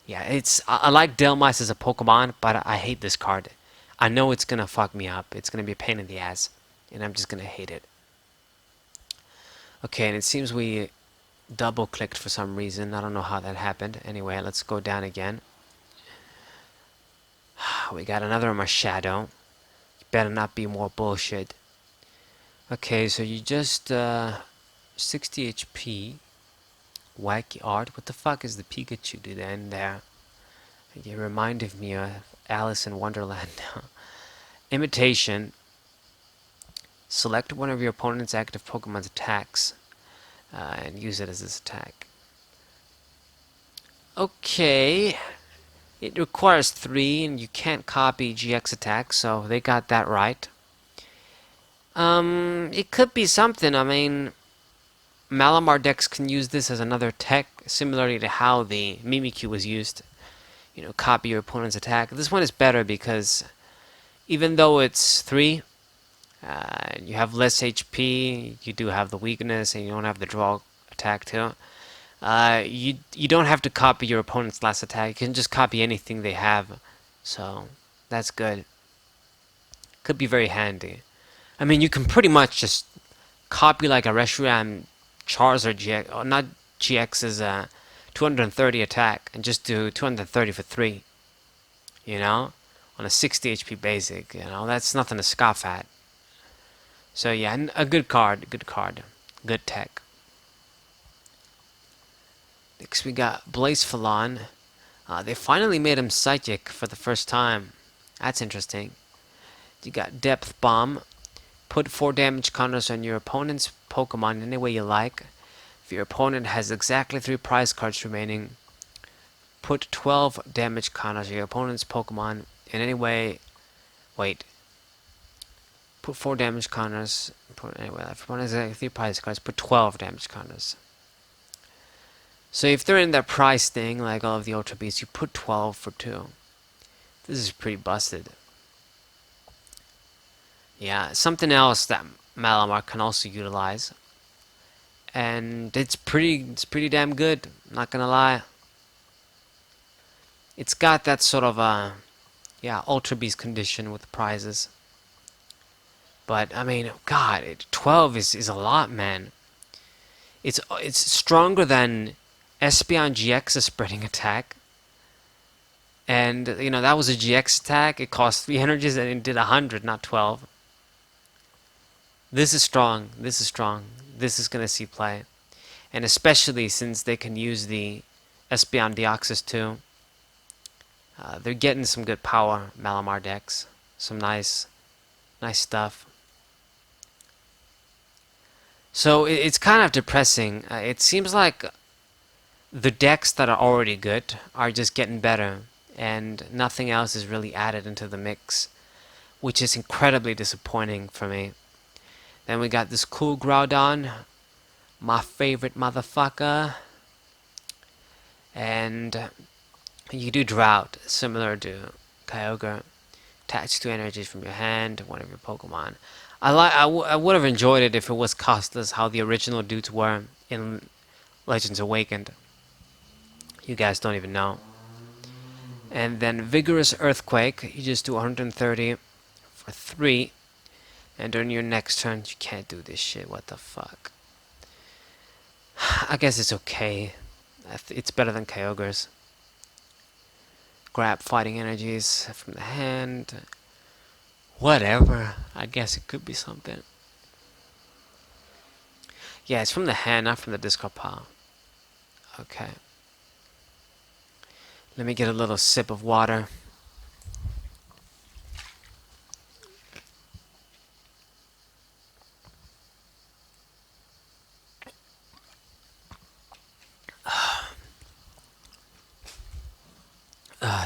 Yeah, I like Delmice as a Pokemon, but I hate this card. I know it's gonna fuck me up. It's gonna be a pain in the ass, and I'm just gonna hate it. Okay, and it seems we double-clicked for some reason. I don't know how that happened. Anyway, let's go down again. We got another Marshadow. Better not be more bullshit. Okay, so you just 60 HP. Wacky art. What the fuck is the Pikachu dude in there? It reminded me of Alice in Wonderland. Imitation. Select one of your opponent's active Pokemon's attacks and use it as this attack. Okay. It requires 3 and you can't copy GX attacks, so they got that right. It could be something. I mean, Malamar decks can use this as another tech, similarly to how the Mimikyu was used. Copy your opponent's attack. This one is better because even though it's 3, you have less HP, you do have the weakness, and you don't have the draw attack too. You don't have to copy your opponent's last attack. You can just copy anything they have. So, that's good. Could be very handy. I mean, you can pretty much just copy like a Reshiram Charizard GX, or not GX's 230 attack, and just do 230 for 3. On a 60 HP basic, that's nothing to scoff at. So yeah, a good card, good tech. Next we got Blazefalon. They finally made him psychic for the first time. That's interesting. You got Depth Bomb. Put 4 damage counters on your opponent's Pokemon any way you like. If your opponent has exactly 3 prize cards remaining, put 12 damage counters on your opponent's Pokemon in any way. Wait. Put 4 damage counters. Anyway, if your opponent has 3 prize cards, put 12 damage counters. So if they're in that prize thing, like all of the Ultra Beasts, you put 12 for 2. This is pretty busted. Yeah, something else that Malamar can also utilize. And it's pretty damn good, not gonna lie. It's got that sort of Ultra Beast condition with the prizes. But I mean, God, 12 is a lot, man. It's stronger than Espeon GX's spreading attack. And you know, that was a GX attack. It cost 3 energies and it did 100, not 12. This is strong. This is strong. This is gonna see play. And especially since they can use the Espeon Deoxys too. They're getting some good power, Malamar decks. Some nice stuff. So it's kind of depressing. It seems like the decks that are already good are just getting better, and nothing else is really added into the mix, which is incredibly disappointing for me. Then we got this cool Groudon, my favorite motherfucker, and you do Drought, similar to Kyogre. Attach 2 energies from your hand, one of your Pokemon. I would have enjoyed it if it was costless, how the original dudes were in Legends Awakened. You guys don't even know. And then Vigorous Earthquake, you just do 130 for 3. And during your next turn, you can't do this shit. What the fuck? I guess it's okay. It's better than Kyogre's. Grab fighting energies from the hand. Whatever. I guess it could be something. Yeah, it's from the hand, not from the discard pile. Okay. Let me get a little sip of water.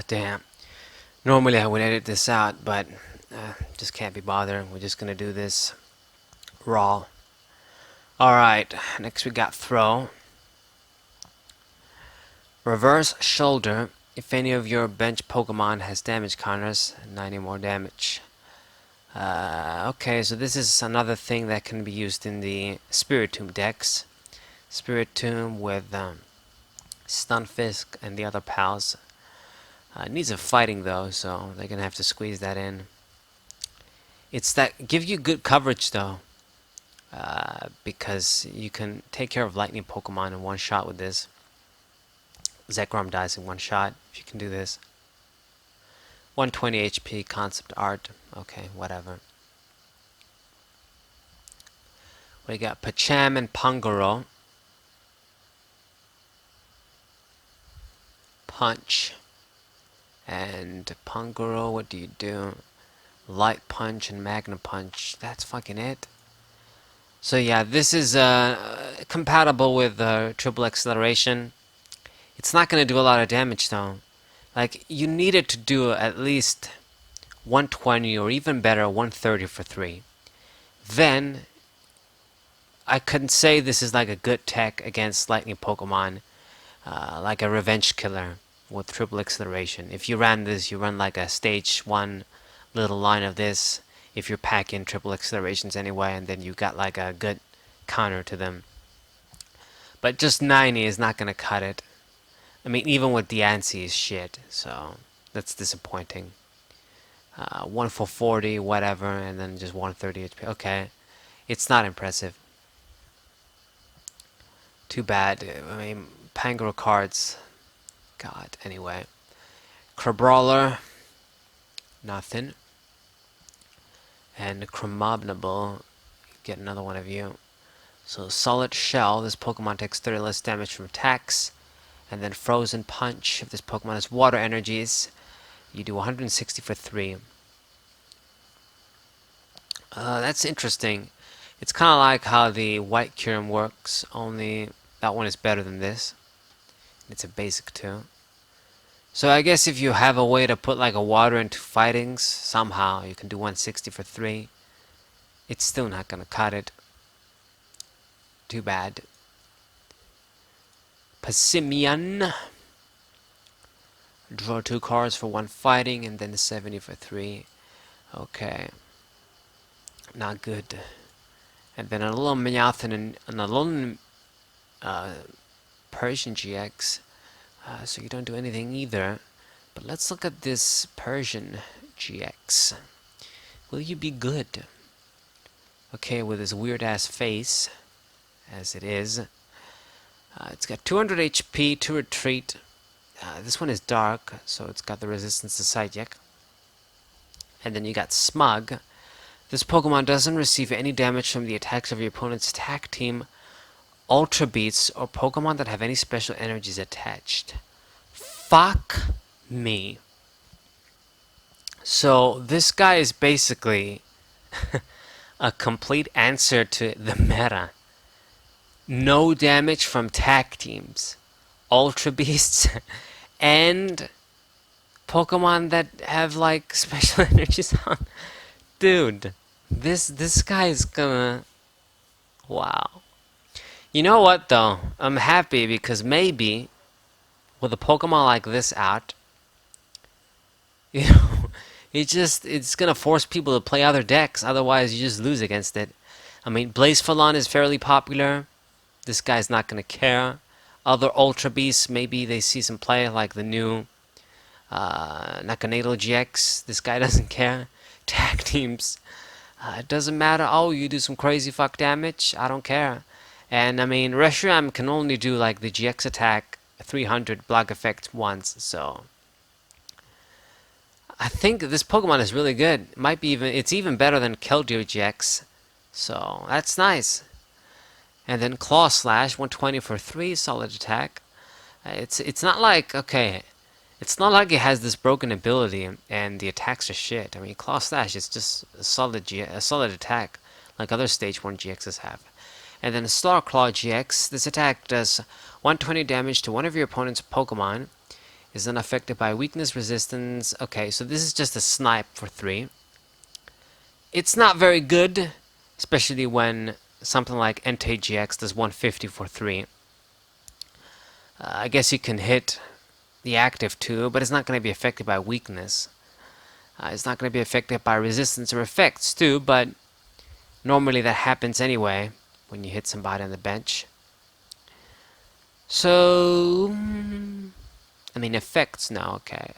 Damn. Normally I would edit this out, but just can't be bothered. We're just gonna do this raw. Alright, next we got Throw. Reverse Shoulder. If any of your bench Pokemon has damage counters, 90 more damage. Okay, so this is another thing that can be used in the Spiritomb decks. Spiritomb with Stunfisk and the other pals. It needs a fighting though, so they're gonna have to squeeze that in. It's that give you good coverage though, because you can take care of lightning Pokemon in one shot with this. Zekrom dies in one shot if you can do this. 120 HP, concept art. Okay, whatever. We got Pacham and Pangoro. Punch. And Pangoro, what do you do? Light Punch and Magna Punch. That's fucking it. So yeah, this is compatible with triple acceleration. It's not going to do a lot of damage though. Like, you need it to do at least 120 or even better 130 for 3. Then I couldn't say this is like a good tech against lightning Pokemon, like a Revenge Killer with triple acceleration. If you ran this, you run like a stage 1 little line of this if you're packing triple accelerations anyway, and then you got like a good counter to them. But just 90 is not going to cut it. I mean, even with Diancie is shit, so that's disappointing. 1 for 40, whatever, and then just 130 HP. Okay, it's not impressive. Too bad. I mean, Pangoro cards. God, anyway. Crabrawler. Nothing. And Cramobnable. Get another one of you. So, Solid Shell. This Pokemon takes 30 less damage from attacks. And then Frozen Punch. If this Pokemon has water energies, you do 160 for 3. That's interesting. It's kind of like how the White Kyurem works, only that one is better than this. It's a basic too. So I guess if you have a way to put like a water into fightings, somehow you can do 160 for 3. It's still not gonna cut it. Too bad. Passimian. Draw 2 cards for 1 fighting and then 70 for 3. Okay. Not good. And then a little Meowth and a little Persian GX. So you don't do anything either. But let's look at this Persian GX. Will you be good? Okay, with his weird ass face, as it is. It's got 200 HP to retreat. This one is dark, so it's got the resistance to Psychic. And then you got Smug. This Pokemon doesn't receive any damage from the attacks of your opponent's attack team, Ultra Beasts, or Pokemon that have any special energies attached. Fuck me. So this guy is basically a complete answer to the meta. No damage from tag teams, Ultra Beasts, and Pokemon that have like special energies on. Dude, this guy is gonna... Wow. You know what though? I'm happy because maybe with a Pokemon like this out, you know, it's gonna force people to play other decks. Otherwise, you just lose against it. I mean, Blazefalon is fairly popular. This guy's not gonna care. Other Ultra Beasts, maybe they see some play, like the new Nakanadal GX. This guy doesn't care. Tag teams, it doesn't matter. Oh, you do some crazy fuck damage. I don't care. And I mean, Reshiram can only do like the GX attack 300 block effect once, so I think this Pokemon is really good. It's even better than Keldeo GX, so that's nice. And then Claw Slash, 120 for 3, solid attack. It's not like, okay, it's not like it has this broken ability and the attacks are shit. I mean, Claw Slash is just a solid attack, like other Stage 1 GXs have. And then Star Claw GX, this attack does 120 damage to one of your opponent's Pokemon. Is then affected by weakness, resistance. Okay, so this is just a snipe for 3. It's not very good, especially when something like Entei GX does 150 for 3. I guess you can hit the active too, but it's not going to be affected by weakness. It's not going to be affected by resistance or effects too, but normally that happens anyway when you hit somebody on the bench. So, I mean, effects now, okay.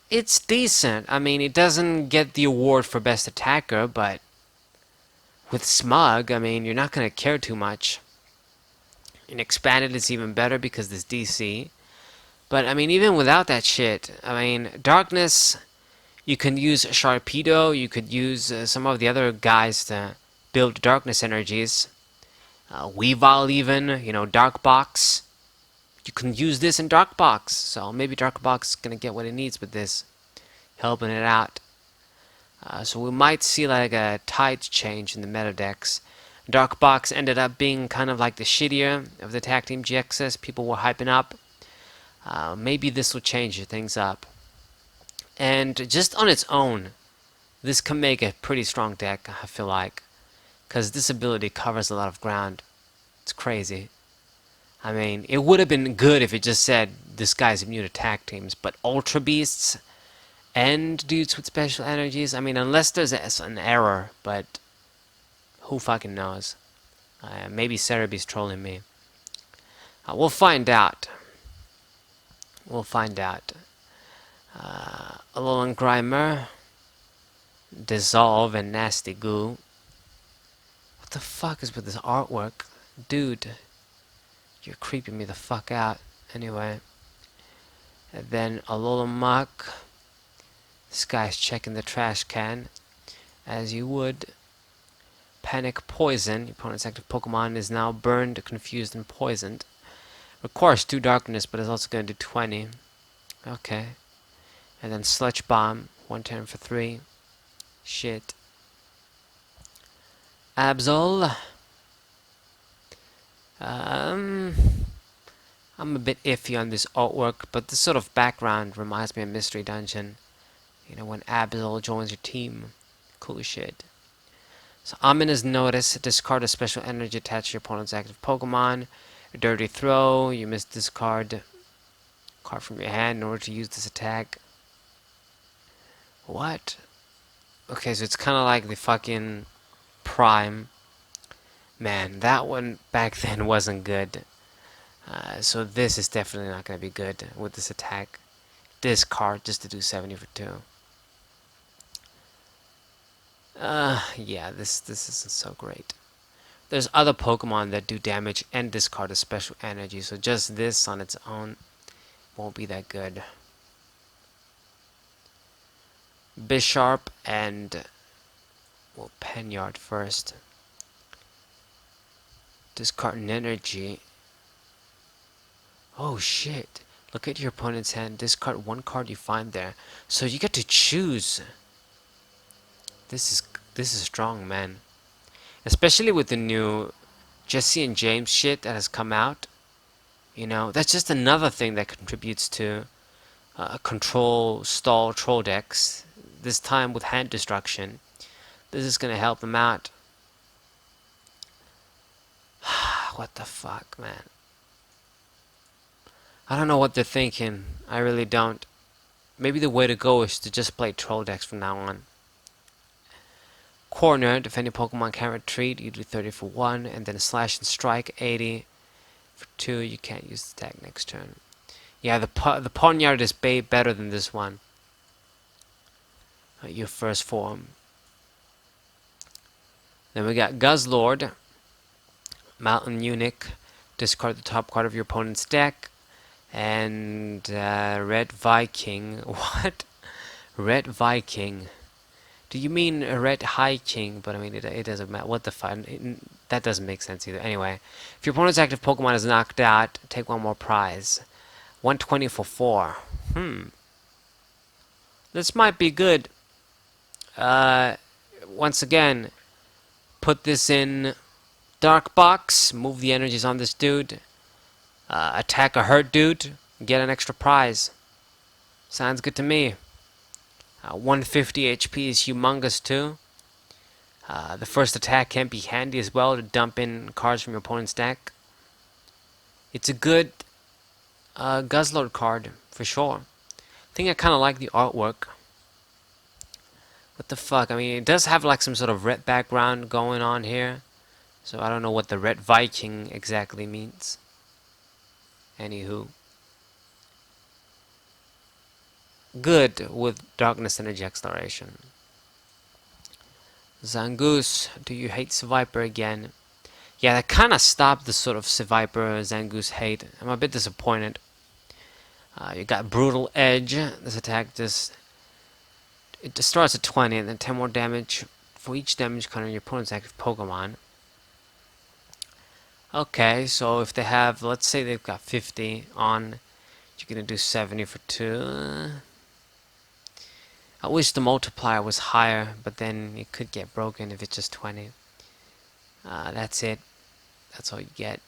It's decent. I mean, it doesn't get the award for best attacker, but with Smug, I mean, you're not going to care too much. In Expanded, it's even better because there's DC. But, I mean, even without that shit, I mean, Darkness, you can use Sharpedo, you could use some of the other guys to build Darkness energies. Weavile even, you know, Dark Box. You can use this in Dark Box, so maybe Dark Box is going to get what it needs with this, helping it out. So we might see like a tide change in the meta decks. Dark Box ended up being kind of like the shittier of the tag team GXs people were hyping up. Maybe this will change things up. And just on its own, this can make a pretty strong deck, I feel like. Because this ability covers a lot of ground. It's crazy. I mean, it would have been good if it just said, this guy's immune to tag teams. But Ultra Beasts and dudes with special energies, I mean, unless there's an error, but who fucking knows? Maybe Cerebee's trolling me. We'll find out. We'll find out. Alolan Grimer, Dissolve, and Nasty Goo. What the fuck is with this artwork? Dude, you're creeping me the fuck out. Anyway. And then Alolan Mach. This guy's checking the trash can, as you would. Panic Poison. Your opponent's active Pokemon is now burned, confused, and poisoned. Of course, 2 darkness, but it's also going to do 20. Okay. And then Sludge Bomb, 110 for 3. Shit. Absol. Um, I'm a bit iffy on this artwork, but this sort of background reminds me of Mystery Dungeon. You know, when Absol joins your team. Cool shit. So Ominous Notice, discard a special energy attached to your opponent's active Pokemon. A Dirty Throw, you must discard card from your hand in order to use this attack. What? Okay, so it's kind of like the fucking Prime. Man, that one back then wasn't good. So this is definitely not going to be good with this attack. Discard just to do 70 for 2. Yeah, this isn't so great. There's other Pokemon that do damage and discard a special energy, so just this on its own won't be that good. Bisharp and well, Panyard first. Discard an energy. Oh shit. Look at your opponent's hand. Discard 1 card you find there. So you get to choose. This is strong, man. Especially with the new Jesse and James shit that has come out. You know, that's just another thing that contributes to control stall troll decks. This time with hand destruction. This is gonna help them out. What the fuck, man? I don't know what they're thinking. I really don't. Maybe the way to go is to just play troll decks from now on. Corner, defending Pokemon can retreat. You do 30 for 1, and then slash and strike 80 for 2. You can't use the attack next turn. Yeah, the Ponyard is better than this one. Your first form. Then we got Guzzlord, Mountain Eunuch. Discard the top card of your opponent's deck. And Red Viking. What? Red Viking. Do you mean a Red High King? But I mean, it doesn't matter. What the fuck? That doesn't make sense either. Anyway, if your opponent's active Pokemon is knocked out, take 1 more prize. 120 for 4. This might be good. Once again, put this in Dark Box. Move the energies on this dude. Attack a hurt dude. Get an extra prize. Sounds good to me. 150 HP is humongous too. The first attack can be handy as well to dump in cards from your opponent's deck. It's a good Guzzlord card for sure. I think I kind of like the artwork. What the fuck? I mean, it does have like some sort of red background going on here. So I don't know what the Red Viking exactly means. Anywho. Good with Darkness Energy Exploration. Zangoose, do you hate Seviper again? Yeah, that kind of stopped the sort of Seviper Zangoose hate. I'm a bit disappointed. You got Brutal Edge. This attack it starts at 20 and then 10 more damage for each damage counter on your opponent's active Pokemon. Okay, so if they have, let's say they've got 50 on, you're gonna do 70 for 2. I wish the multiplier was higher, but then it could get broken if it's just 20. That's it. That's all you get.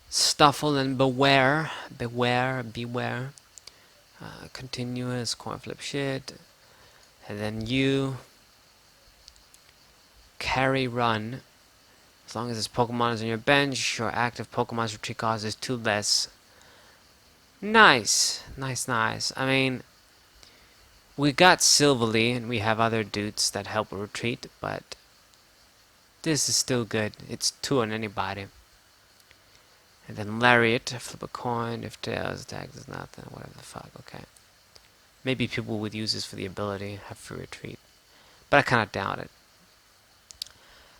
Stuffle and Beware. Beware. Continuous coin flip shit. And then you carry run. As long as this Pokemon is on your bench, your active Pokemon's retreat cost is 2 less. Nice. I mean, we got Silverly and we have other dudes that help with retreat, but this is still good. It's 2 on anybody. And then Lariat, flip a coin, if tails attack does nothing, whatever the fuck, okay. Maybe people would use this for the ability, have free retreat. But I kind of doubt it.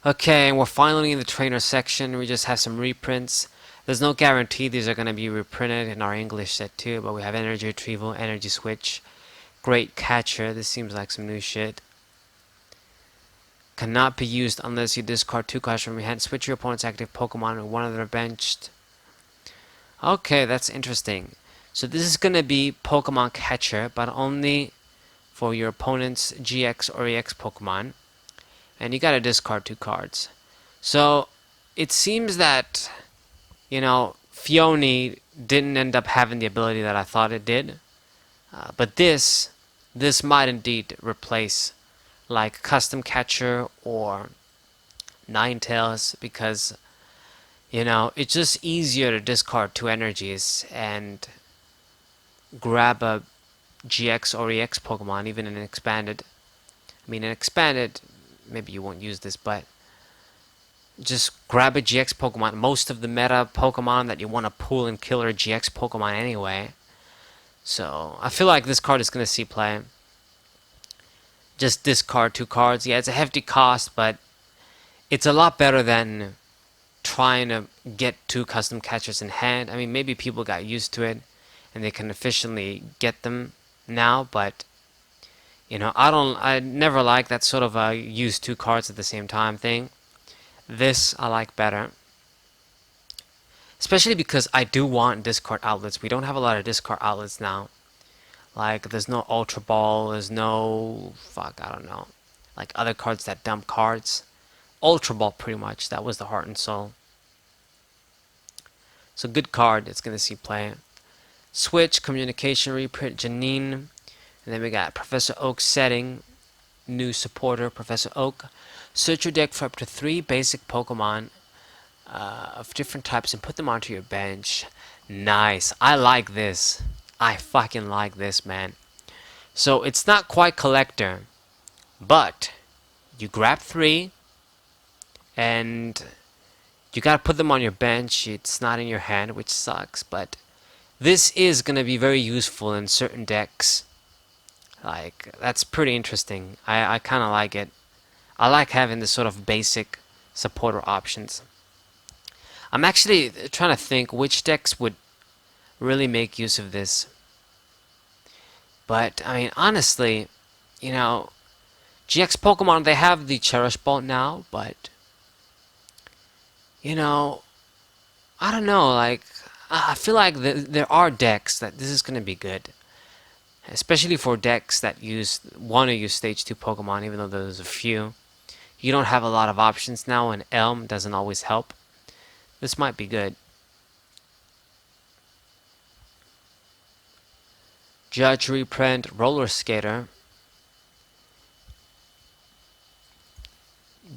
Okay, and we're finally in the trainer section. We just have some reprints. There's no guarantee these are going to be reprinted in our English set too, but we have Energy Retrieval, Energy Switch, Great Catcher. This seems like some new shit. Cannot be used unless you discard 2 cards from your hand. Switch your opponent's active Pokemon with one of their benched. Okay, that's interesting. So this is gonna be Pokemon Catcher, but only for your opponent's GX or EX Pokemon. And you gotta discard 2 cards. So it seems that, Fione didn't end up having the ability that I thought it did. But this might indeed replace like Custom Catcher or Ninetales, because it's just easier to discard 2 energies and grab a GX or EX Pokemon, even in an expanded. I mean, in expanded, maybe you won't use this, but just grab a GX Pokemon. Most of the meta Pokemon that you want to pull and kill are GX Pokemon anyway. So I feel like this card is going to see play. Just discard 2 cards. Yeah, it's a hefty cost, but it's a lot better than trying to get 2 custom catchers in hand. I mean, maybe people got used to it and they can efficiently get them now, but I never like that sort of use 2 cards at the same time thing. This I like better, especially because I do want discard outlets. We don't have a lot of discard outlets now. Like, there's no Ultra Ball, there's no, I don't know, like other cards that dump cards. Ultra Ball, pretty much, that was the heart and soul. So good card, it's going to see play. Switch, Communication Reprint, Janine. And then we got Professor Oak Setting, new supporter, Professor Oak. Search your deck for up to 3 basic Pokemon of different types and put them onto your bench. Nice. I like this. I fucking like this, man. So it's not quite collector, but you grab 3 and you gotta put them on your bench. It's not in your hand, which sucks, but this is gonna be very useful in certain decks. Like, that's pretty interesting. I kind of like it. I like having this sort of basic supporter options. I'm actually trying to think which decks would really make use of this. But, I mean, honestly, GX Pokemon, they have the Cherish Ball now, but, I don't know, like, I feel like there are decks that this is going to be good. Especially for decks that want to use Stage 2 Pokemon, even though there's a few. You don't have a lot of options now, and Elm doesn't always help. This might be good. Judge Reprint, Roller Skater.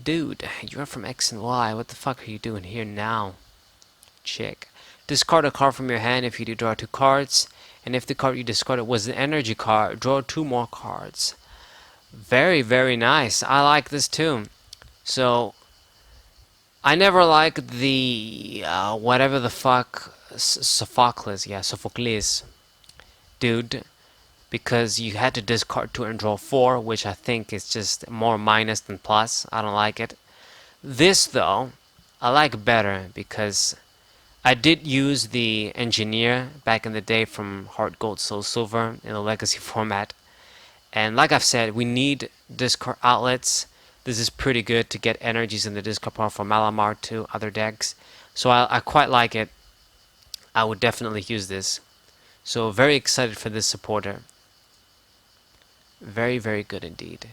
Dude, you're from X and Y. What the fuck are you doing here now? Chick. Discard a card from your hand. If you do, draw 2 cards. And if the card you discarded was an energy card, draw 2 more cards. Very, very nice. I like this too. So, I never liked the, whatever the fuck, Sophocles, dude, because you had to discard 2 and draw 4, which I think is just more minus than plus. I don't like it. This, though, I like better, because I did use the Engineer back in the day from Heart Gold Soul Silver in the Legacy format. And like I've said, we need discard outlets. This is pretty good to get energies in the discard pile from Malamar to other decks. So I quite like it. I would definitely use this. So very excited for this supporter. Very, very good indeed.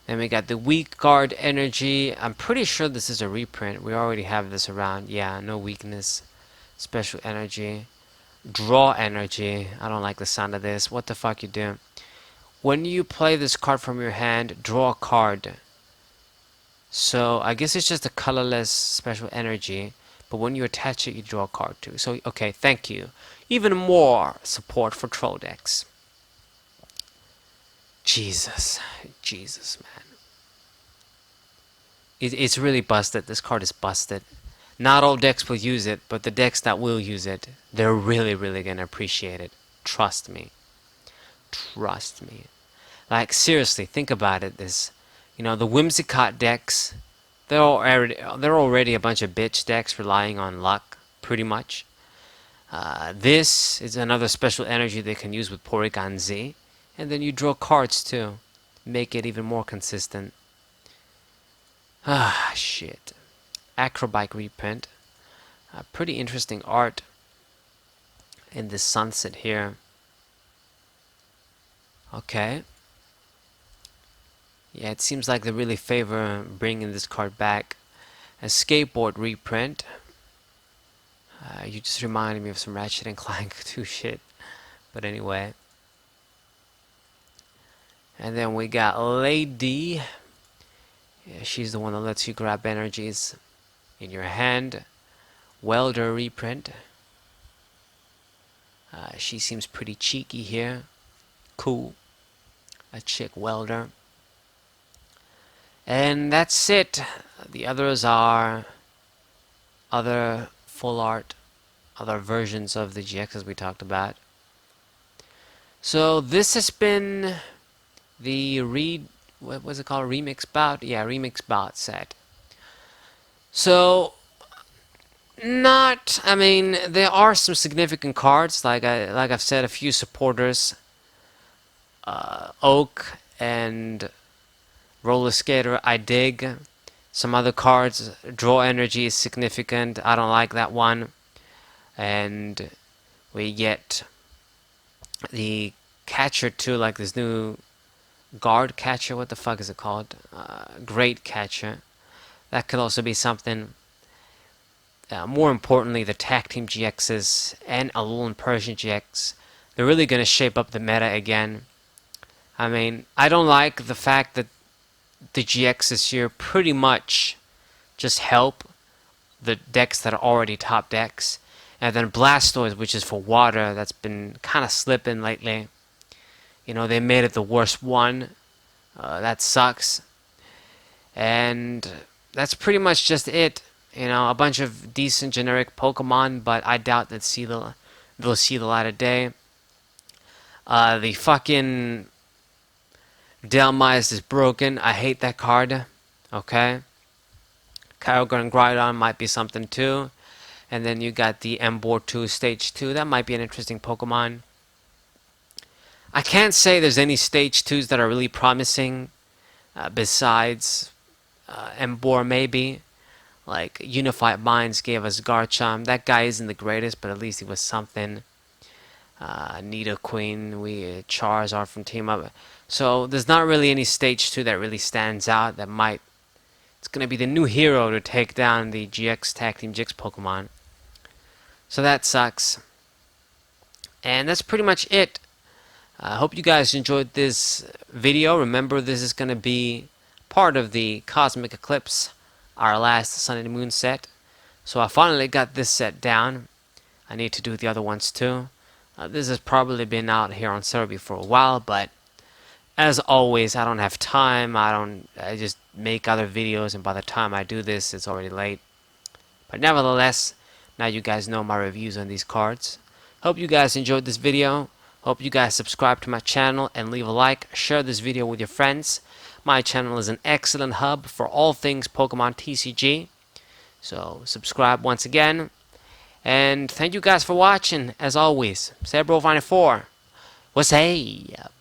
Then we got the Weak Guard Energy. I'm pretty sure this is a reprint. We already have this around. Yeah, no weakness. Special Energy. Draw Energy. I don't like the sound of this. What the fuck you do? When you play this card from your hand, draw a card. So I guess it's just a colorless Special Energy. But when you attach it, you draw a card too. So, okay, thank you. Even more support for troll decks. Jesus, man. It's really busted. This card is busted. Not all decks will use it, but the decks that will use it, they're really, really going to appreciate it. Trust me. Trust me. Like, seriously, think about it. The Whimsicott decks, they're already a bunch of bitch decks relying on luck, pretty much. This is another special energy they can use with Porygon Z. And then you draw cards too. Make it even more consistent. Ah, shit. Acrobike reprint. Pretty interesting art in this sunset here. Okay. Yeah, it seems like they really favor bringing this card back. A skateboard reprint. You just reminded me of some Ratchet and Clank 2 shit. But anyway. And then we got Lady. Yeah, she's the one that lets you grab energies in your hand. Welder reprint. She seems pretty cheeky here. Cool. A chick welder. And that's it. The others are other full art, other versions of the GXs we talked about. So this has been the what was it called? Remix Bout? Yeah, Remix Bout set. So I mean, there are some significant cards, like I've said, a few supporters, Oak and Roller Skater, I dig. Some other cards, Draw Energy is significant. I don't like that one. And we get the catcher too, like this new guard catcher. What the fuck is it called? Great catcher. That could also be something. More importantly, the tag team GXs and Alolan Persian GX. They're really going to shape up the meta again. I mean, I don't like the fact that the GXs here pretty much just help the decks that are already top decks. And then Blastoise, which is for water, that's been kind of slipping lately. You know, they made it the worst one. That sucks. And that's pretty much just it. You know, a bunch of decent generic Pokemon, but I doubt that they'll see the light of day. The fucking Delmise is broken. I hate that card. Okay. Kyogre Groudon might be something too. And then you got the Emboar 2 Stage 2. That might be an interesting Pokemon. I can't say there's any Stage 2s that are really promising besides Emboar maybe. Like, Unified Minds gave us Garchomp. That guy isn't the greatest, but at least he was something. Nidoqueen, Charizard from Team Up. So, there's not really any Stage 2 that really stands out that might... It's going to be the new hero to take down the GX Tag Team GX Pokemon. So that sucks. And that's pretty much it. I hope you guys enjoyed this video. Remember, this is going to be part of the Cosmic Eclipse, our last Sun and Moon set. So I finally got this set down. I need to do the other ones too. This has probably been out here on Cerebi for a while, but as always, I don't have time. I just make other videos, and by the time I do this, it's already late. But nevertheless, now you guys know my reviews on these cards. Hope you guys enjoyed this video. Hope you guys subscribe to my channel and leave a like. Share this video with your friends. My channel is an excellent hub for all things Pokemon TCG. So subscribe once again. And thank you guys for watching. As always, Cerebro 4. What's up?